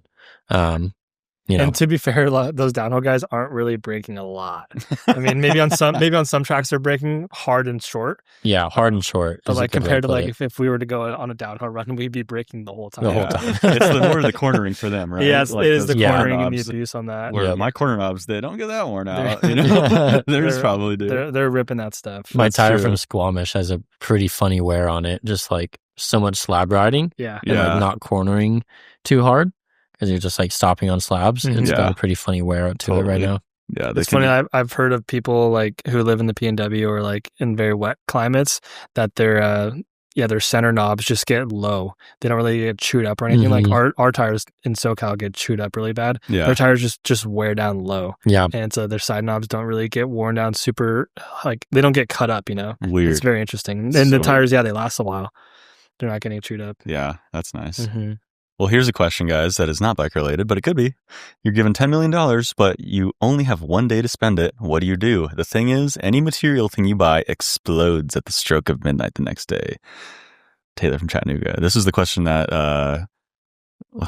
And to be fair, those downhill guys aren't really braking a lot. I mean, maybe on some tracks they're braking hard and short. Yeah, hard and short. But like compared to like if we were to go on a downhill run, we'd be braking the whole time. It's more of the cornering for them, right? Yeah, like it is the cornering knobs, and the abuse on that. Where my corner knobs, they don't get that worn out. Theirs probably do. They're ripping that stuff. My tire from Squamish has a pretty funny wear on it. Just like so much slab riding. Yeah. And like not cornering too hard. Because you're just like stopping on slabs. It's got a pretty funny wear to it right now. Yeah, it's funny. I've heard of people like who live in the PNW or like in very wet climates that their center knobs just get low. They don't really get chewed up or anything. Like our tires in SoCal get chewed up really bad. Yeah, their tires just wear down low. Yeah, and so their side knobs don't really get worn down super. Like they don't get cut up. Weird. It's very interesting. And the tires, they last a while. They're not getting chewed up. Yeah, that's nice. Mm-hmm. Well, here's a question, guys, that is not bike related, but it could be. You're given $10 million, but you only have 1 day to spend it. What do you do? The thing is, any material thing you buy explodes at the stroke of midnight the next day. Taylor from Chattanooga. This is the question that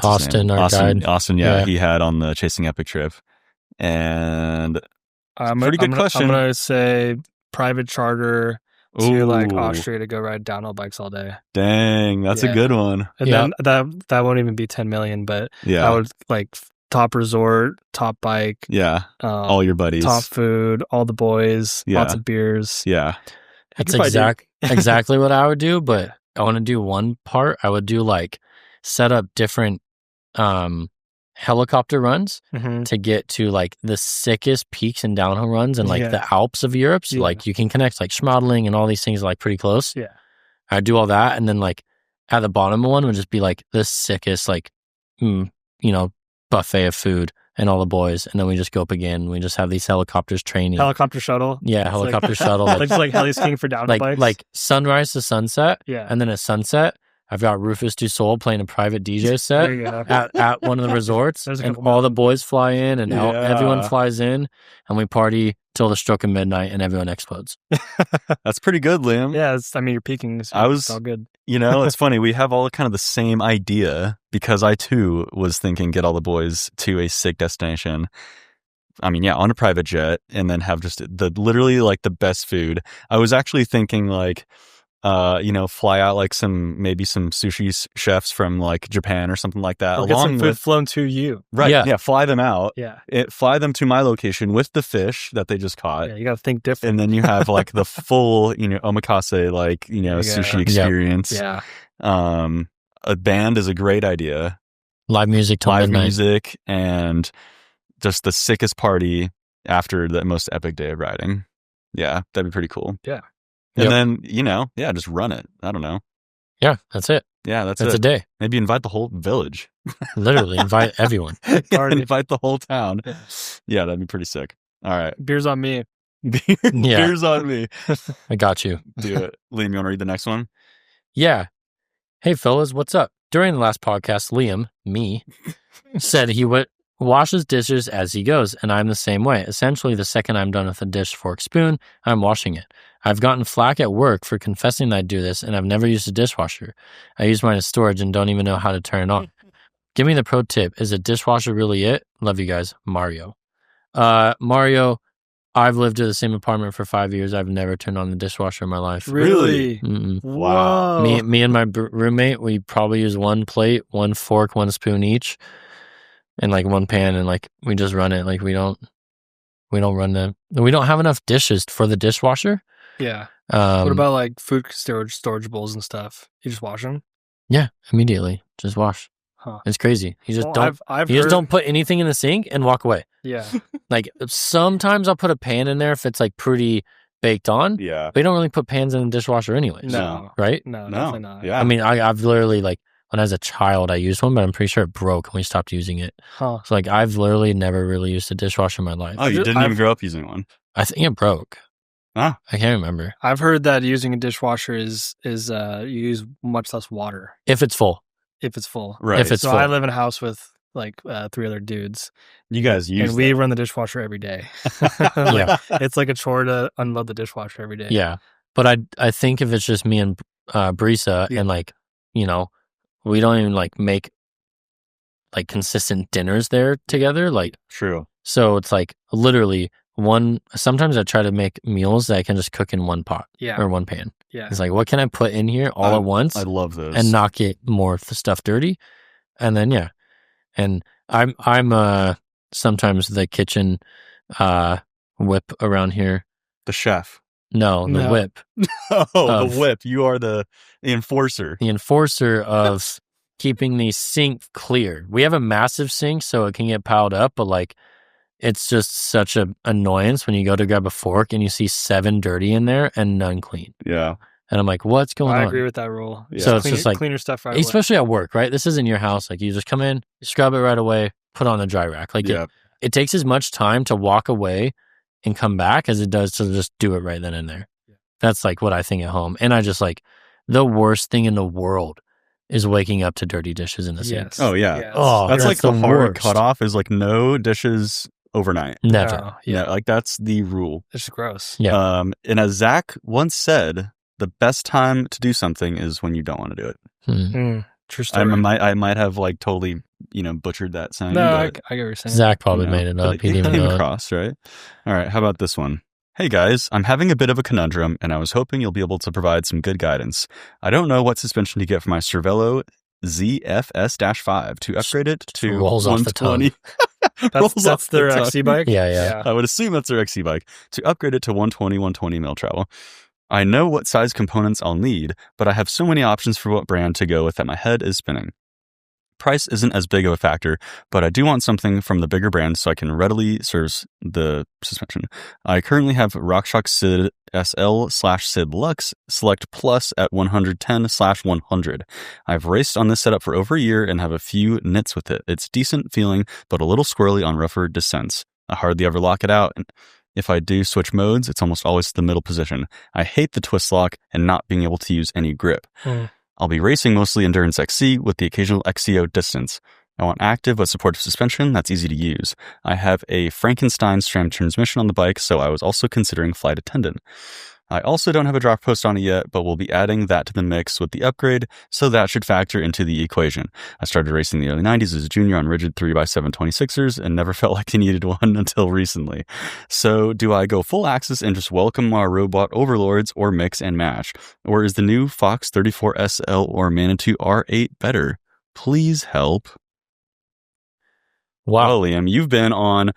Austin, our guide. Austin, he had on the Chasing Epic trip. And pretty good question. I'm going to say private charter to like Austria to go ride downhill bikes all day. Dang, that's a good one. And then that won't even be 10 million, but I would like top resort, top bike. Yeah. All your buddies. Top food, all the boys, lots of beers. Yeah. That's exactly what I would do, but I want to do one part. I would do like set up different helicopter runs to get to like the sickest peaks and downhill runs and like the Alps of Europe. So like you can connect like Schmadling and all these things like pretty close. Yeah. I'd do all that and then like at the bottom of one would just be like the sickest, like, buffet of food and all the boys. And then we just go up again. We just have these helicopters training. Helicopter shuttle. Yeah, It's helicopter like, shuttle. Looks like Heli's King for downhill bikes. Like sunrise to sunset. Yeah. And then at sunset, I've got Rufus Du Sol playing a private DJ set There you go. at one of the resorts. There's a And couple all the boys fly in and everyone Yeah. flies in and we party till the stroke of midnight and everyone explodes. That's pretty good, Liam. Yeah, you're peaking. So it's all good. It's funny. We have all kind of the same idea because I too was thinking get all the boys to a sick destination. I mean, yeah, on a private jet and then have just literally like the best food. I was actually thinking like, fly out like maybe some sushi chefs from like Japan or something like that. Or get some food flown to you. Right. Yeah. Yeah. Fly them out. Yeah. Fly them to my location with the fish that they just caught. Yeah, you got to think different. And then you have like the full, omakase, like, Yeah. sushi experience. Yeah. A band is a great idea. Live music till Live midnight. music and just the sickest party after the most epic day of riding. Yeah, that'd be pretty cool. Yeah. And then, just run it. I don't know. Yeah, that's it. Yeah, that's a it. day. Maybe invite the whole village. Literally invite everyone. Yeah, invite the whole town. Yeah, that'd be pretty sick. All right. Beers on me. Beers on me. I got you. Do it. Liam, you want to read the next one? Yeah. Hey, fellas, what's up? During the last podcast, Liam, me, said he washes dishes as he goes, and I'm the same way. Essentially, the second I'm done with a dish, fork, spoon, I'm washing it. I've gotten flack at work for confessing that I do this, and I've never used a dishwasher. I use mine as storage and don't even know how to turn it on. Give me the pro tip. Is a dishwasher really it? Love you guys. Mario. Mario, I've lived in the same apartment for 5 years. I've never turned on the dishwasher in my life. Really? Mm-mm. Wow. Me and my roommate, we probably use one plate, one fork, one spoon each, and like one pan, and like we just run it. Like we don't have enough dishes for the dishwasher. Yeah. What about like food storage bowls and stuff? You just wash them? Yeah, immediately. Just wash. Huh. It's crazy. You just I've just don't put anything in the sink and walk away. Yeah. Like sometimes I'll put a pan in there if it's like pretty baked on. Yeah. We don't really put pans in the dishwasher anyways. No. Right? No, definitely not. Yeah. I mean, I've literally like when I was a child, I used one, but I'm pretty sure it broke and we stopped using it. Huh. So like I've literally never really used a dishwasher in my life. Oh, you didn't even grow up using one? I think it broke. Ah. I can't remember. I've heard that using a dishwasher is you use much less water If it's full. if it's full. Right. If it's So full. I live in a house with like 3 other dudes, You guys use and we run the dishwasher every day. Yeah. It's like a chore to unload the dishwasher every day. Yeah. But I think if it's just me and Brisa and like, we don't even like make like consistent dinners there together. Like, True. so it's like literally sometimes I try to make meals that I can just cook in one pot Yeah. or one pan. Yeah. It's like, what can I put in here all at once I love those. and not get more of the stuff dirty? And then, yeah. And I'm sometimes the kitchen whip around here. The chef. No, the No. whip. Oh, the whip. You are the enforcer. The enforcer of keeping the sink clear. We have a massive sink, so it can get piled up, but like it's just such an annoyance when you go to grab a fork and you see 7 dirty in there and none clean. Yeah. And I'm like, what's going I on? agree with that rule. Yeah. So it's just like, clean your stuff right away. especially at work, right? This isn't your house. Like you just come in, you scrub it right away, put on the dry rack. Like Yeah. it takes as much time to walk away and come back as it does to just do it right then and there. Yeah. That's like what I think at home. And I just like the worst thing in the world is waking up to dirty dishes in the sink. Yes. Oh, yeah. Yes. Oh, That's like the the hard worst. cutoff is like no dishes overnight. Never. No, Yeah. Like that's the rule. It's just gross. Yeah. And as Zach once said, the best time to do something is when you don't want to do it. True I story. might have like totally, butchered that saying. No, I but, get what you're saying. Zach probably you know, made it but up. He didn't even came know it. across, right? All right. How about this one? Hey guys, I'm having a bit of a conundrum and I was hoping you'll be able to provide some good guidance. I don't know what suspension to get for my Cervelo ZFS-5 to upgrade it to Rolls off the tongue. 120. Rolls That's off their the tongue. XC bike? Yeah. I would assume that's their XC bike. To upgrade it to 120 mil travel. I know what size components I'll need, but I have so many options for what brand to go with that my head is spinning. Price isn't as big of a factor, but I do want something from the bigger brand so I can readily service the suspension. I currently have RockShox Sid SL/Sid Lux Select Plus at 110/100. I've raced on this setup for over a year and have a few nits with it. It's decent feeling, but a little squirrely on rougher descents. I hardly ever lock it out, and if I do switch modes, it's almost always the middle position. I hate the twist lock and not being able to use any grip. I'll be racing mostly Endurance XC with the occasional XCO distance. I want active but supportive suspension that's easy to use. I have a Frankenstein SRAM transmission on the bike, so I was also considering Flight Attendant. I also don't have a drop post on it yet, but we'll be adding that to the mix with the upgrade, so that should factor into the equation. I started racing in the early 90s as a junior on rigid 3x7 26ers and never felt like I needed one until recently. So do I go full axis and just welcome our robot overlords or mix and match? Or is the new Fox 34 SL or Manitou R8 better? Please help. Wow. Well, Liam, you've been on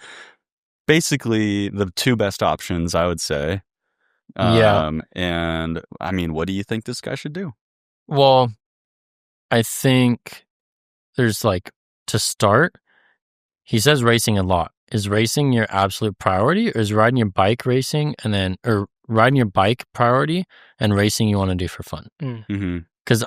basically the two best options, I would say. And I mean, what do you think this guy should do? Well, I think there's to start, he says racing a lot. Is racing your absolute priority, or is riding your bike racing or riding your bike priority and racing you want to do for fun? Because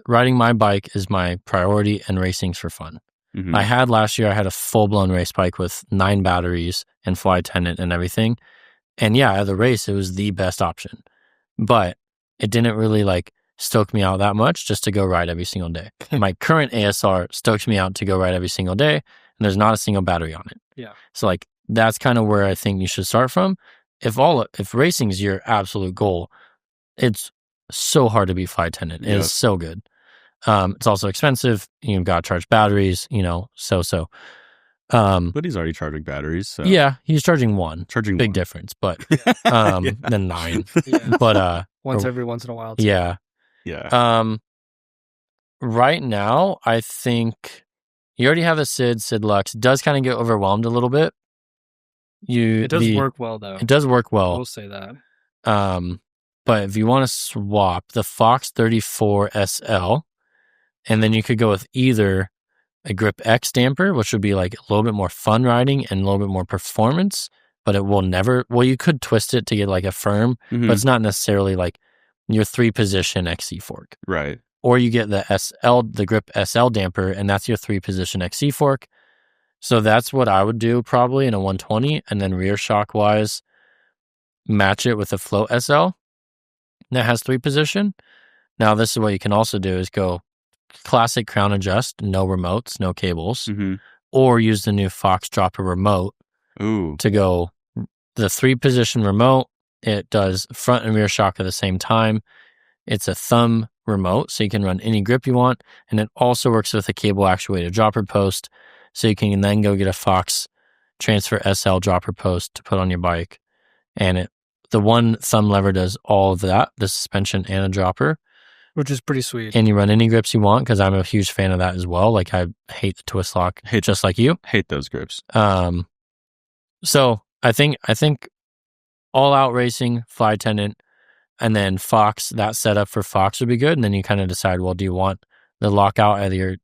riding my bike is my priority and racing's for fun. Last year, I had a full-blown race bike with 9 batteries and flight attendant and everything. And yeah, at the race, it was the best option. But it didn't really stoke me out that much just to go ride every single day. My current ASR stokes me out to go ride every single day, and there's not a single battery on it. Yeah. So that's kind of where I think you should start from. If racing is your absolute goal, it's so hard to beat flight attendant. It is so good. It's also expensive. You've got to charge batteries, so. But he's already charging batteries. So. Yeah, he's charging one. Big difference, but then 9. But every once in a while. Too. Yeah. Yeah. Right now, I think you already have a Sid Lux. It does kind of get overwhelmed a little bit. It does work well, though. It does work well. I will say that. But if you want to swap the Fox 34 SL, and then you could go with either a Grip X damper, which would be a little bit more fun riding and a little bit more performance, but it will never, you could twist it to get a firm, but it's not necessarily your 3-position XC fork. Right. Or you get the Grip SL damper, and that's your 3-position XC fork. So that's what I would do probably in a 120, and then rear shock wise, match it with a Float SL that has 3-position. Now, this is what you can also do is go classic crown adjust, no remotes, no cables, or use the new Fox Dropper remote to go the 3-position remote. It does front and rear shock at the same time. It's a thumb remote, so you can run any grip you want, and it also works with a cable actuated dropper post, so you can then go get a Fox Transfer SL dropper post to put on your bike, and the one thumb lever does all of that, the suspension and a dropper. Which is pretty sweet. And you run any grips you want, because I'm a huge fan of that as well. I hate the twist lock, just like you. Hate those grips. So I think all out racing, flight attendant, and then Fox, that setup for Fox would be good. And then you kind of decide, well, do you want the lockout at your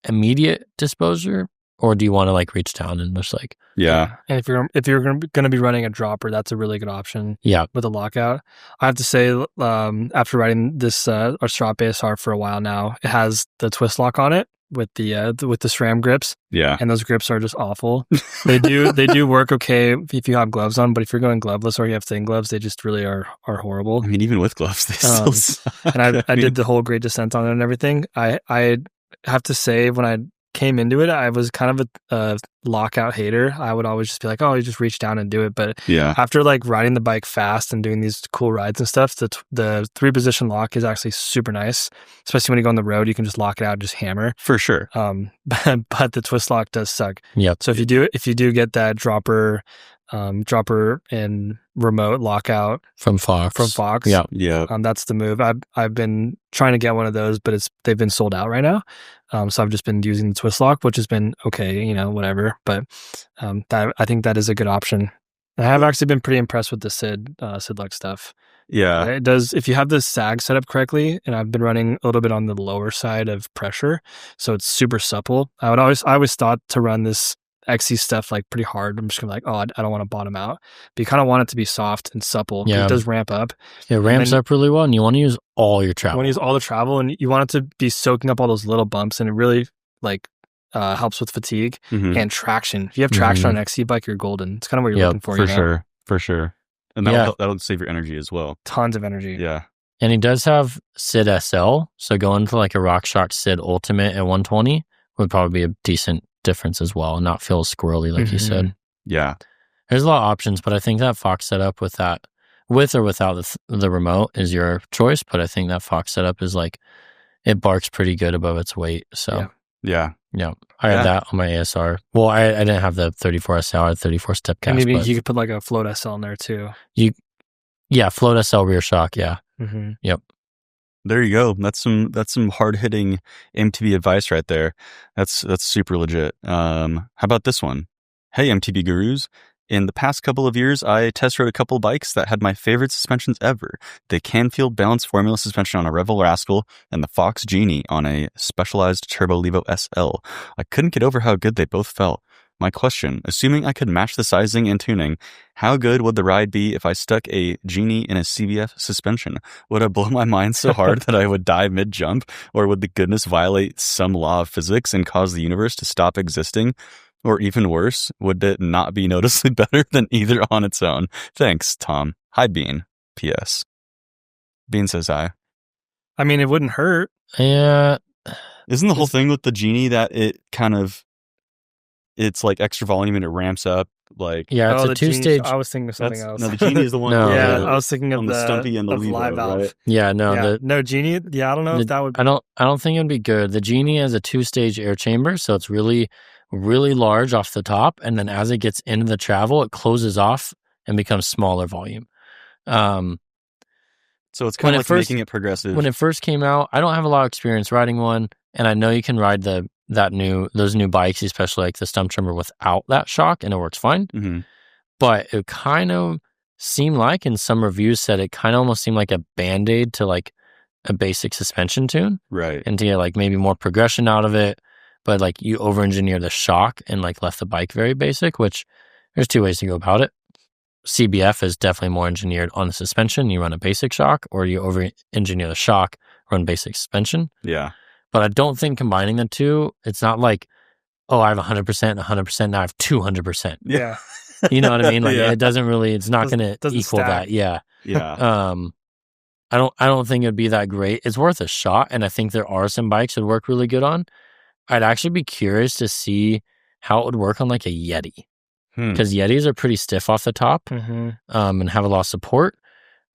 immediate disposer, or do you want to reach down and just Yeah. And if you're going to be running a dropper, that's a really good option. Yeah. With a lockout. I have to say, after riding this our Strop ASR for a while now, it has the twist lock on it with the SRAM grips. Yeah. And those grips are just awful. They do work okay if you have gloves on, but if you're going gloveless or you have thin gloves, they just really are horrible. I mean, even with gloves, they still suck. And I did the whole great descent on it and everything. I have to say, when I came into it, I was kind of a lockout hater. I would always just be like, oh, you just reach down and do it. But after riding the bike fast and doing these cool rides and stuff, the 3-position lock is actually super nice, especially when you go on the road. You can just lock it out and just hammer. For sure. But the twist lock does suck. Yep. So if you do get that dropper and remote lockout from Fox, yeah, that's the move. I've been trying to get one of those, but they've been sold out right now. So I've just been using the twist lock, which has been okay, whatever. But I think that is a good option. I have actually been pretty impressed with the Sid Lux stuff. Yeah. It does, if you have the sag set up correctly, and I've been running a little bit on the lower side of pressure, so it's super supple. I always thought to run this XC stuff like pretty hard. I'm just gonna be like, oh, I don't want to bottom out. But you kind of want it to be soft and supple. Yeah. It does ramp up. It ramps up really well, and you want to use all your travel. You want to use all the travel, and you want it to be soaking up all those little bumps, and it really like helps with fatigue and traction. If you have traction on an XC bike, you're golden. It's kind of what you're looking for. For sure. And that'll save your energy as well. Tons of energy. Yeah. And he does have Sid SL, so going for like a RockShox Sid Ultimate at 120 would probably be a decent difference as well, and not feel squirrely like you said. Yeah. There's a lot of options, but I think that Fox setup with or without the remote is your choice, but I think that Fox setup is like, it barks pretty good above its weight. So yeah. I had that on my ASR. Well, I didn't have the 34 SL, I had 34 step cast. And maybe you could put like a float SL in there too. Float SL rear shock, Yep. There you go. That's some hard hitting MTB advice right there. That's super legit. How about this one? Hey, MTB gurus. In the past couple of years, I test rode a couple bikes that had my favorite suspensions ever. The Canfield Balance Formula suspension on a Revel Rascal and the Fox Genie on a Specialized Turbo Levo SL. I couldn't get over how good they both felt. My question, assuming I could match the sizing and tuning, how good would the ride be if I stuck a Genie in a CBF suspension? Would it blow my mind so hard that I would die mid-jump? Or would the goodness violate some law of physics and cause the universe to stop existing? Or even worse, would it not be noticeably better than either on its own? Thanks, Tom. Hi, Bean. P.S. Bean says hi. I mean, it wouldn't hurt. Yeah. Isn't the whole thing with the Genie that it's like extra volume and it ramps up? Like, yeah, it's a two-stage. I was thinking of something else. No, the Genie is the one. I was thinking of the Stumpy and the live valve. Right? Yeah, no, no Genie. Yeah, I don't know if that would. I don't think it'd be good. The Genie has a two-stage air chamber, so it's really, really large off the top, and then as it gets into the travel, it closes off and becomes smaller volume. So it's kind of like making it progressive. When it first came out, I don't have a lot of experience riding one, and I know you can ride those new bikes, especially like the stump trimmer, without that shock, and it works fine. But it kind of seemed like, in some reviews said, it kind of almost seemed like a band-aid to like a basic suspension tune, right? And to get like maybe more progression out of it, but like you over-engineer the shock and like left the bike very basic. Which there's two ways to go about it. CBF is definitely more engineered on the suspension. You run a basic shock, or you over-engineer the shock, run basic suspension. Yeah. But I don't think combining the two, it's not like, oh, I have 100% and 100%, now I have 200%. Yeah. You know what I mean? Like it doesn't really, it's not going to equal stack. that. Yeah. Yeah. I don't think it'd be that great. It's worth a shot, and I think there are some bikes that work really good on. I'd actually be curious to see how it would work on like a Yeti, because Yetis are pretty stiff off the top and have a lot of support.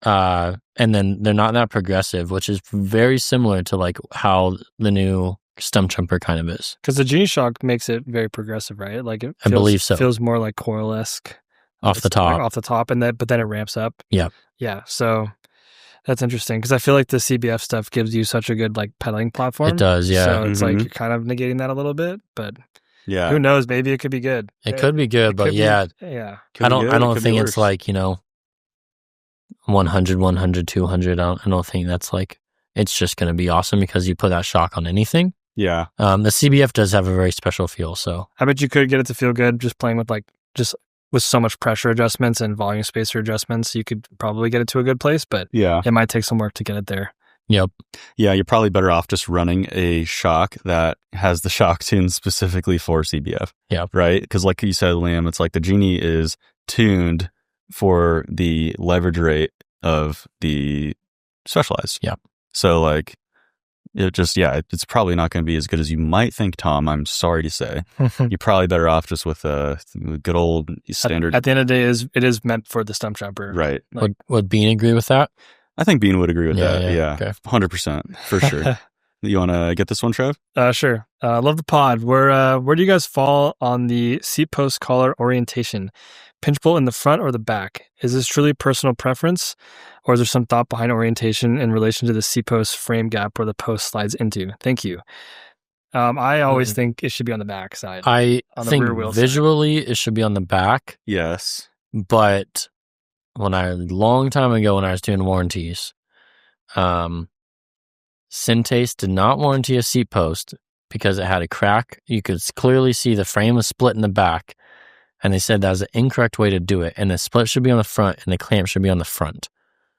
And then they're not that progressive, which is very similar to like how the new stump jumper kind of is. Because the Genie shock makes it very progressive, right? Like I believe so. Feels more like coil-esque off the top. Like off the top, but then it ramps up. Yeah. Yeah. So that's interesting, because I feel like the CBF stuff gives you such a good like pedaling platform. It does, yeah. So it's like you're kind of negating that a a little bit, yeah, who knows? Maybe it could be good. It could be good, but yeah. I don't think it's like, 100, 100, 200. I don't think that's like, it's just going to be awesome because you put that shock on anything. Yeah. The CBF does have a very special feel, so. I bet you could get it to feel good just playing with with so much pressure adjustments and volume spacer adjustments. You could probably get it to a good place, but it might take some work to get it there. Yep. Yeah, you're probably better off just running a shock that has the shock tune specifically for CBF. Yeah. Right? Because like you said, Liam, it's like the Genie is tuned for the leverage rate of the Specialized. Yeah. So like, it's probably not going to be as good as you might think, Tom. I'm sorry to say. You're probably better off just with a good old standard. At the end of the day, it is meant for the stump jumper. Right. Would Bean agree with that? I think Bean would agree with that. Yeah. Okay. 100% for sure. You want to get this one, Trev? Sure. Love the pod. Where do you guys fall on the seat post collar orientation? Pinch pull in the front or the back? Is this truly personal preference, or is there some thought behind orientation in relation to the seat post frame gap where the post slides into? Thank you. I always think it should be on the back side. I think rear wheel visually it should be on the back. Yes. But long time ago when I was doing warranties, Syntace did not warranty a seat post because it had a crack. You could clearly see the frame was split in the back, and they said that was the incorrect way to do it, and the split should be on the front and the clamp should be on the front.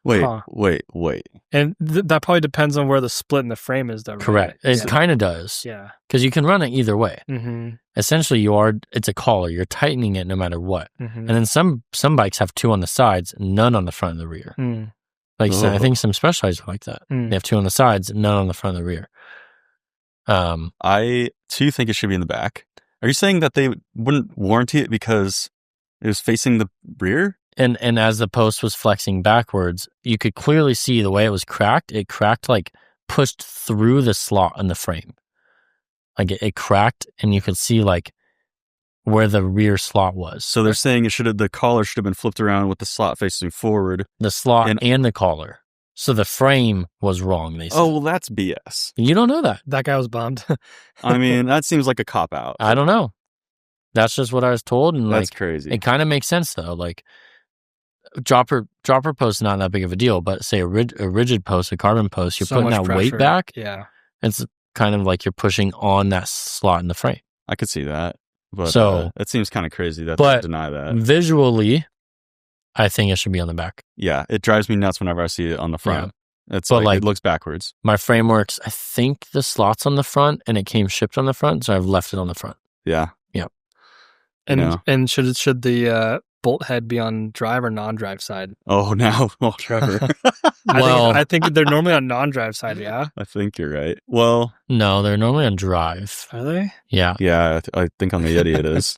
Wait. And that probably depends on where the split in the frame is, though, right? Correct. It kind of does. Yeah. Because you can run it either way. Mm-hmm. Essentially, it's a collar. You're tightening it no matter what. Mm-hmm. And then some bikes have 2 on the sides, none on the front and the rear. Mm. Like I think some Specialized are like that. Mm. They have 2 on the sides, none on the front and the rear. I too think it should be in the back. Are you saying that they wouldn't warranty it because it was facing the rear? And as the post was flexing backwards, you could clearly see the way it was cracked. It cracked, like pushed through the slot in the frame. Like it cracked, and you could see like where the rear slot was. So they're saying the collar should have been flipped around with the slot facing forward. The slot and the collar. So the frame was wrong, they said. Oh, well, that's BS. You don't know that. That guy was bummed. I mean, that seems like a cop-out. I don't know. That's just what I was told. And that's like, crazy. It kind of makes sense, though. Like, dropper post is not that big of a deal, but say a rigid post, a carbon post, you're putting that pressure. Weight back. Yeah. It's kind of like you're pushing on that slot in the frame. I could see that. But it seems kind of crazy that they deny that. Visually, I think it should be on the back. Yeah, it drives me nuts whenever I see it on the front. Yeah. It's like it looks backwards. My frameworks, I think the slot's on the front and it came shipped on the front, so I've left it on the front. Yeah. Yeah. And should the bolt head be on drive or non-drive side? Oh, now, Trevor. I think they're normally on non-drive side, yeah? I think you're right. Well... No, they're normally on drive. Are they? Yeah. Yeah, I think on the Yeti it is.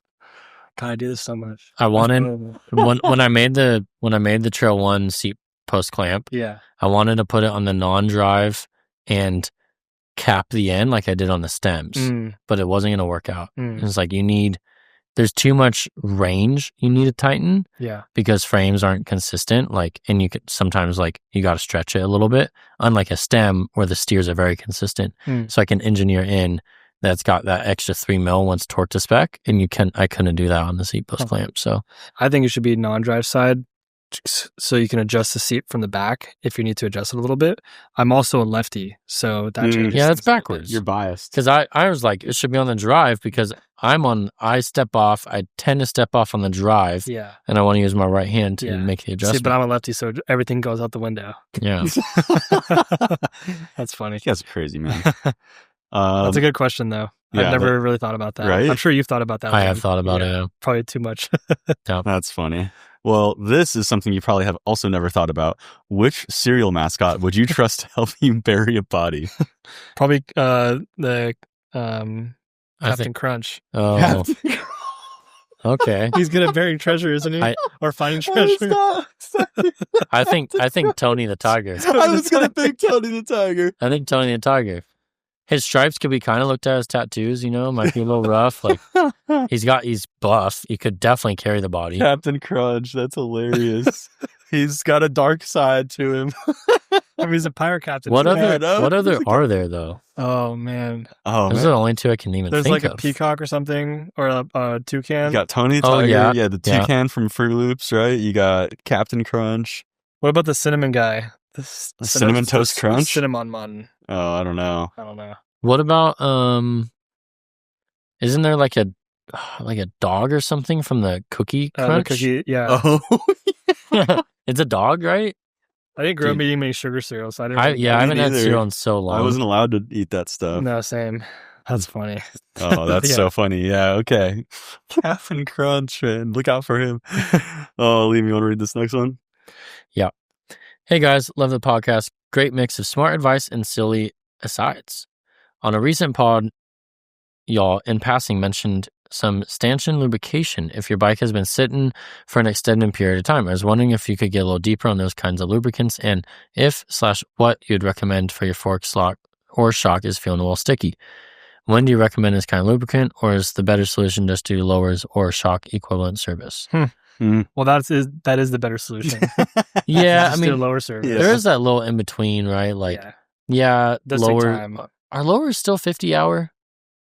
God, I do this so much. I wanted... when I made the Trail 1 seat post clamp, I wanted to put it on the non-drive and cap the end like I did on the stems, but it wasn't going to work out. It's like there's too much range you need to tighten. Yeah. Because frames aren't consistent. Like, and you could sometimes you got to stretch it a little bit, unlike a stem where the steers are very consistent. So I can engineer in that's got that extra 3 mil once torque to spec, and I couldn't do that on the seat post clamp. So I think it should be non-drive side, so you can adjust the seat from the back if you need to adjust it a little bit. I'm also a lefty, so that changes. Yeah, it's backwards. You're biased. Because I was like, it should be on the drive because I step off. I tend to step off on the drive. Yeah. And I want to use my right hand to make the adjustment. See, but I'm a lefty, so everything goes out the window. Yeah. That's funny. You guys are crazy, man. That's a good question, though. Yeah, I've never really thought about that. Right? I'm sure you've thought about that. I have thought about it. Probably too much. That's funny. Well, this is something you probably have also never thought about. Which cereal mascot would you trust to help you bury a body? Probably the Captain Crunch. Oh. Okay. He's good at burying treasure, isn't he? Or finding treasure. I think Tony the Tiger. I was going to pick Tony the Tiger. I think Tony the Tiger. His stripes could be kind of looked at as tattoos, might be a little rough. Like he's buff. He could definitely carry the body. Captain Crunch, that's hilarious. He's got a dark side to him. I mean, he's a pirate captain. What other are there though? Oh man. Those are the only 2 I can even think of. There's like a peacock or something, or a toucan. You got Tony the Tiger. Yeah, the toucan from Fruit Loops, right? You got Captain Crunch. What about the cinnamon guy? The cinnamon toast crunch? Cinnamon mun. Oh, I don't know. What about isn't there like a dog or something from the Cookie Crunch? The cookie, yeah. Oh, it's a dog, right? I didn't grow up eating many sugar cereals, so I didn't. I haven't had cereal in so long. I wasn't allowed to eat that stuff. No, same. That's funny. Oh, that's so funny. Yeah, okay. Captain Crunch, man. Look out for him. Oh, Liam, you want to read this next one? Yeah. Hey guys, love the podcast. Great mix of smart advice and silly asides. On a recent pod, y'all, in passing, mentioned some stanchion lubrication if your bike has been sitting for an extended period of time. I was wondering if you could get a little deeper on those kinds of lubricants and what you'd recommend for your fork slot or shock is feeling a little sticky. When do you recommend this kind of lubricant, or is the better solution just to do lowers or shock equivalent service? Well, that is the better solution. Yeah, I mean, do lower service. There is that little in between, right? Like, does lower. Take time. Are lowers still 50-hour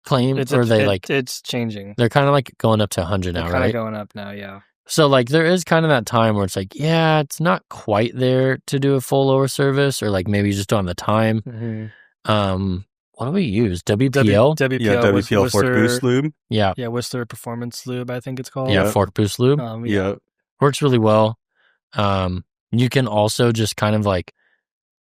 claim, or are they it's changing? They're kind of like going up to 100 now, They're right? Kind of going up now, yeah. So like there is kind of that time where it's like, yeah, it's not quite there to do a full lower service, or like maybe you just don't have the time. Mm-hmm. What do we use? WPL? WPL. Yeah, WPL Fork Boost Lube. Yeah. Yeah, Whistler Performance Lube, I think it's called. Yeah, Fork Boost Lube. Yeah. Works really well. You can also just kind of like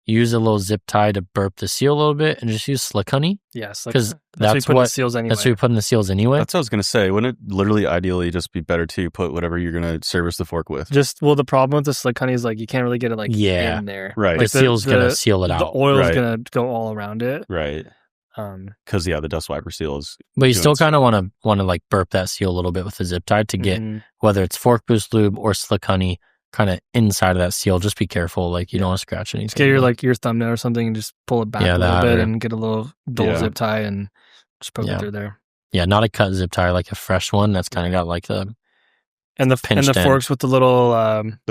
use a little zip tie to burp the seal a little bit and just use Slick Honey. Yes, because that's what the seals anyway. That's what you put in the seals anyway. That's what I was gonna say. Wouldn't it literally ideally just be better to put whatever you're gonna service the fork with? The problem with the Slick Honey is like you can't really get it like in there. Right. Like the seal's gonna seal it out. The oil's gonna go all around it. Right. Because the dust wiper seal is. But you still kind of want to like burp that seal a little bit with the zip tie to get whether it's Fork Boost Lube or Slick Honey kind of inside of that seal. Just be careful, like you don't want to scratch anything. Just get your thumbnail or something and just pull it back a little bit and get a little dull zip tie and just poke it through there. Yeah, not a cut zip tie, like a fresh one that's kind of got like the forks with the little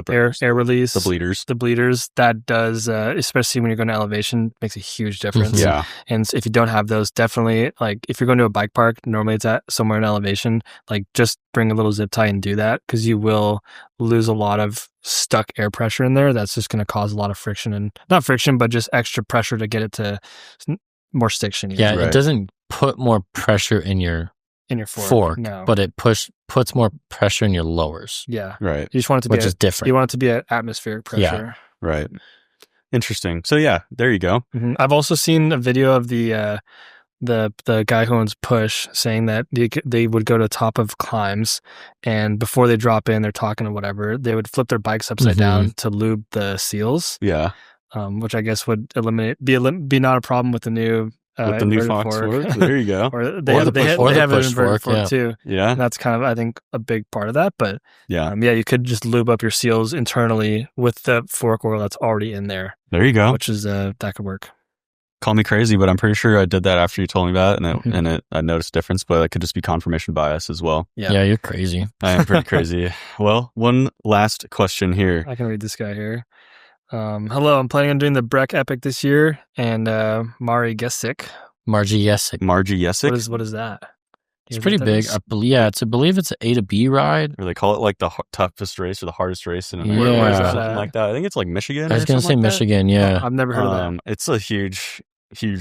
air release, the bleeders. That does, especially when you're going to elevation, makes a huge difference. Yeah, and if you don't have those, definitely like if you're going to a bike park, normally it's at somewhere in elevation. Like just bring a little zip tie and do that because you will lose a lot of stuck air pressure in there. That's just going to cause a lot of friction and not friction, but just extra pressure to get it to more stiction. Yeah, it doesn't put more pressure in your fork, no. But it puts more pressure in your lowers. Yeah, right. You just want it to which is different. You want it to be at atmospheric pressure. Yeah, right. Interesting. So yeah, there you go. Mm-hmm. I've also seen a video of the guy who owns Push saying that they would go to the top of climbs, and before they drop in, they're talking or whatever, they would flip their bikes upside down to lube the seals. Yeah, which I guess would be not a problem with the new. With the new Fox fork. There you go. Or they have an inverted fork too. Yeah. And that's kind of, I think, a big part of that. But yeah, you could just lube up your seals internally with the fork oil that's already in there. There you go. Which is, that could work. Call me crazy, but I'm pretty sure I did that after you told me about it, and I noticed a difference, but it could just be confirmation bias as well. Yeah, you're crazy. I am pretty crazy. Well, one last question here. I can read this guy here. Hello, I'm planning on doing the Breck Epic this year, and Margie Yesick. What is that? It's pretty big. I believe it's an A to B ride. Or they call it like the toughest race or the hardest race in America. Or something like that. I think it's like Michigan. I was going to say Michigan, yeah. I've never heard of that. It's a huge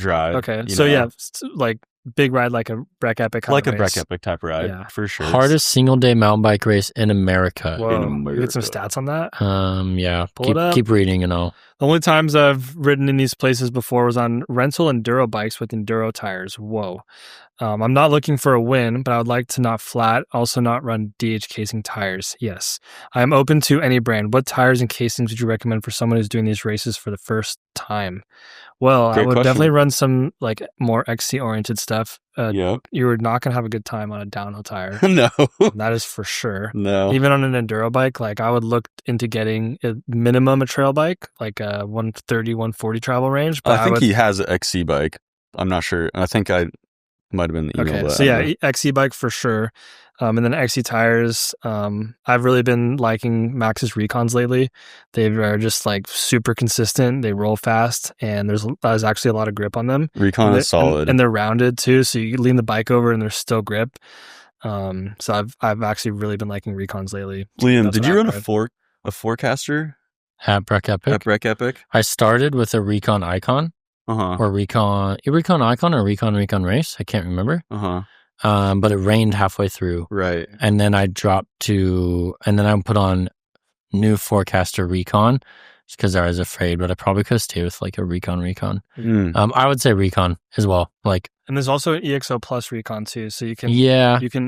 ride. Okay, so like big ride like a Breck Epic like a Breck Epic type ride, for sure. Hardest single day mountain bike race in America. Whoa. You get some stats on that? Yeah. Keep reading and all. The only times I've ridden in these places before was on rental enduro bikes with enduro tires. Whoa. I'm not looking for a win, but I would like to not flat, also not run DH casing tires. Yes. I am open to any brand. What tires and casings would you recommend for someone who's doing these races for the first time? Well, I would definitely run some like more XC oriented stuff. You're not going to have a good time on a downhill tire. No. That is for sure. No. Even on an enduro bike, like I would look into getting a minimum a trail bike, like a 130, 140 travel range. But I think he has an XC bike. I'm not sure. I think I might have been the email. Okay, so XC bike for sure. And then XC tires. I've really been liking Maxxis Recons lately. They are just like super consistent. They roll fast, and there's actually a lot of grip on them. Recon is solid, and they're rounded too, so you lean the bike over and there's still grip. So I've actually really been liking Recons lately. Liam, did you run a forecaster at Breck Epic? I started with a Recon Icon. Or Recon Icon or Recon Race. I can't remember. But it rained halfway through. Right. And then I dropped and then I put on new Forecaster Recon just because I was afraid, but I probably could stay with like a Recon. I would say Recon as well. And there's also an EXO Plus Recon too. So you can,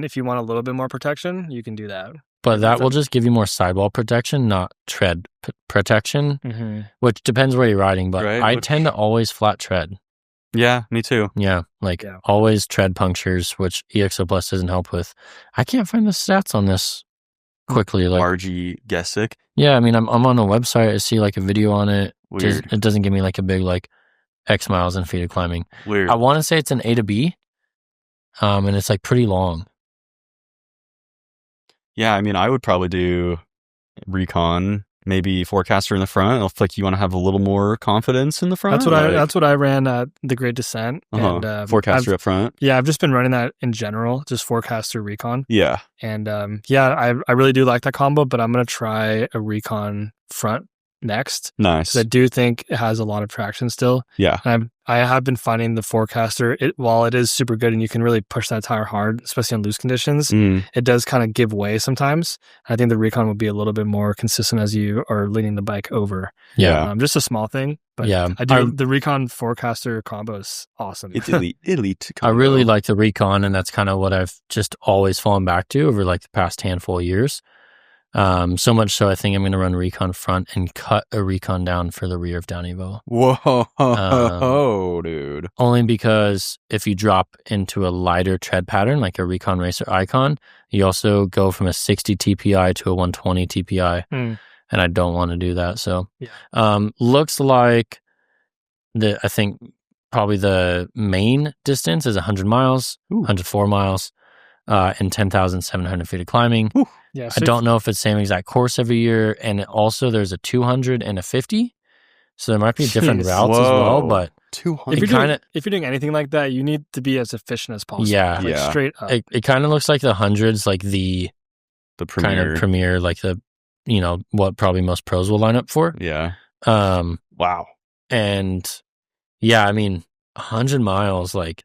if you want a little bit more protection, you can do that. But that will just give you more sidewall protection, not tread protection, which depends where you're riding. But I tend to always flat tread. Yeah, me too. Yeah, always tread punctures, which EXO Plus doesn't help with. I can't find the stats on this quickly. Margie Yesick. Yeah, I mean, I'm on a website. I see like a video on it. Weird. It doesn't give me like a big X miles and feet of climbing. Weird. I want to say it's an A to B, and it's like pretty long. Yeah, I mean, I would probably do Recon maybe Forecaster in the front. If like you want to have a little more confidence in the front. That's what I ran at the Great Descent. And Forecaster up front. Yeah, I've just been running that in general, just Forecaster Recon. Yeah. And I really do like that combo, but I'm gonna try a Recon front next. Nice. Because I do think it has a lot of traction still. Yeah. And I have been finding the Forecaster, while it is super good and you can really push that tire hard, especially on loose conditions, it does kind of give way sometimes. I think the Recon will be a little bit more consistent as you are leaning the bike over. Yeah. Just a small thing. But yeah. The Recon Forecaster combo is awesome. It's elite I combo. really like the Recon, and that's kind of what I've just always fallen back to over like the past handful of years. So much so I think I'm going to run Recon front and cut a Recon down for the rear of Down Evo. Whoa, dude. Only because if you drop into a lighter tread pattern, like a Recon Racer Icon, you also go from a 60 TPI to a 120 TPI. And I don't want to do that. So, looks like I think probably the main distance is 100 miles, 104 miles, and 10,700 feet of climbing. Ooh. Yeah, I don't know if it's the same exact course every year. And also there's a 200 and a 50. So there might be different routes as well. But 200. If you're doing anything like that, you need to be as efficient as possible. Yeah. Straight up. It kind of looks like the 100s, like the premier. Kind of premier, like the, what probably most pros will line up for. Yeah. Wow. And yeah, I mean, 100 miles, like,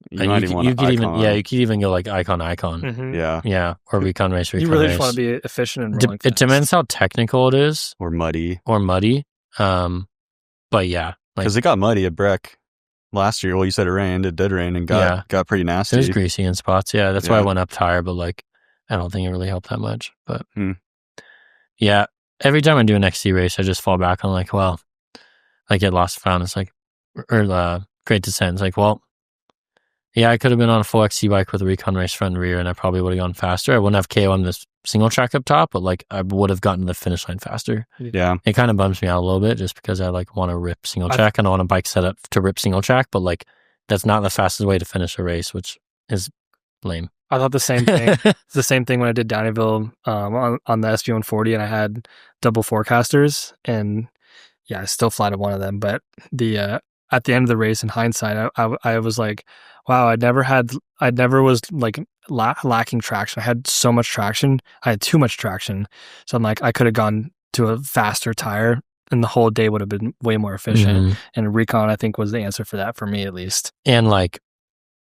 you could even go like Icon. Mm-hmm. Yeah. Or Recon Race, You really just want to be efficient and rolling it depends how technical it is. Or muddy. But yeah. Because it got muddy at Breck last year. Well, you said it rained. It did rain and got pretty nasty. It was greasy in spots. Yeah. That's why I went up tire, but like, I don't think it really helped that much. But yeah, every time I do an XC race, I just fall back on like, well, I get lost and found. It's like, or Great Descent. It's like, well, yeah, I could have been on a full XC bike with a Recon Race front and rear, and I probably would have gone faster. I wouldn't have KO on this single track up top, but like I would have gotten to the finish line faster. Yeah. It kind of bums me out a little bit just because I like want to rip single track and I want a bike set up to rip single track, but like that's not the fastest way to finish a race, which is lame. I thought the same thing. It's the same thing when I did Downeyville on the SV140 and I had double Forecasters and I still fly to one of them. But at the end of the race, in hindsight, I was like, wow, I never was like lacking traction. I had so much traction. I had too much traction. So I'm like, I could have gone to a faster tire and the whole day would have been way more efficient. And Recon, I think, was the answer for that, for me at least. And like,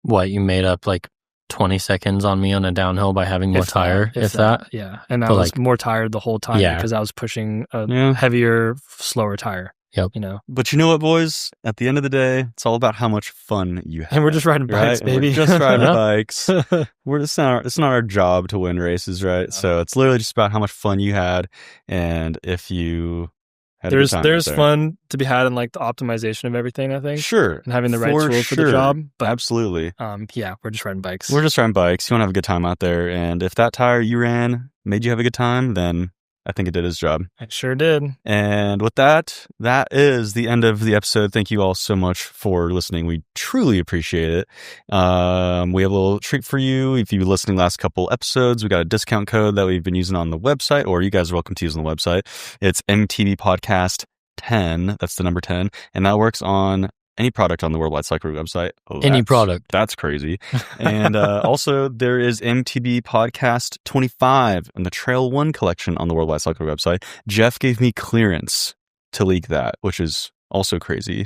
what, you made up like 20 seconds on me on a downhill by having more tire, if that. Yeah. And I was more tired the whole time because I was pushing a heavier, slower tire. Yep. But you know what, boys? At the end of the day, it's all about how much fun you have. And we're just riding bikes, baby. We're just riding bikes. It's not our job to win races, right? So it's literally just about how much fun you had, and if you had a good time there's fun to be had in like the optimization of everything, I think. Sure. And having the right tools for the job. But absolutely. We're just riding bikes. We're just riding bikes. You want to have a good time out there, and if that tire you ran made you have a good time, then I think it did its job. It sure did. And with that is the end of the episode. Thank you all so much for listening. We truly appreciate it. We have a little treat for you. If you've been listening last couple episodes, we got a discount code that we've been using on the website, or you guys are welcome to use on the website. It's MTB Podcast 10. That's the number 10. And that works on any product on the Worldwide Cycling website. Any product. That's crazy. And also, there is MTB Podcast 25 in the Trail 1 collection on the Worldwide Cycling website. Jeff gave me clearance to leak that, which is also crazy.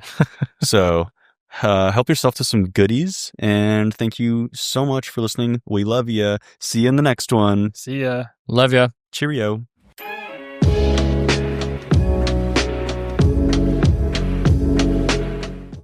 So help yourself to some goodies. And thank you so much for listening. We love you. See you in the next one. See ya. Love ya. Cheerio.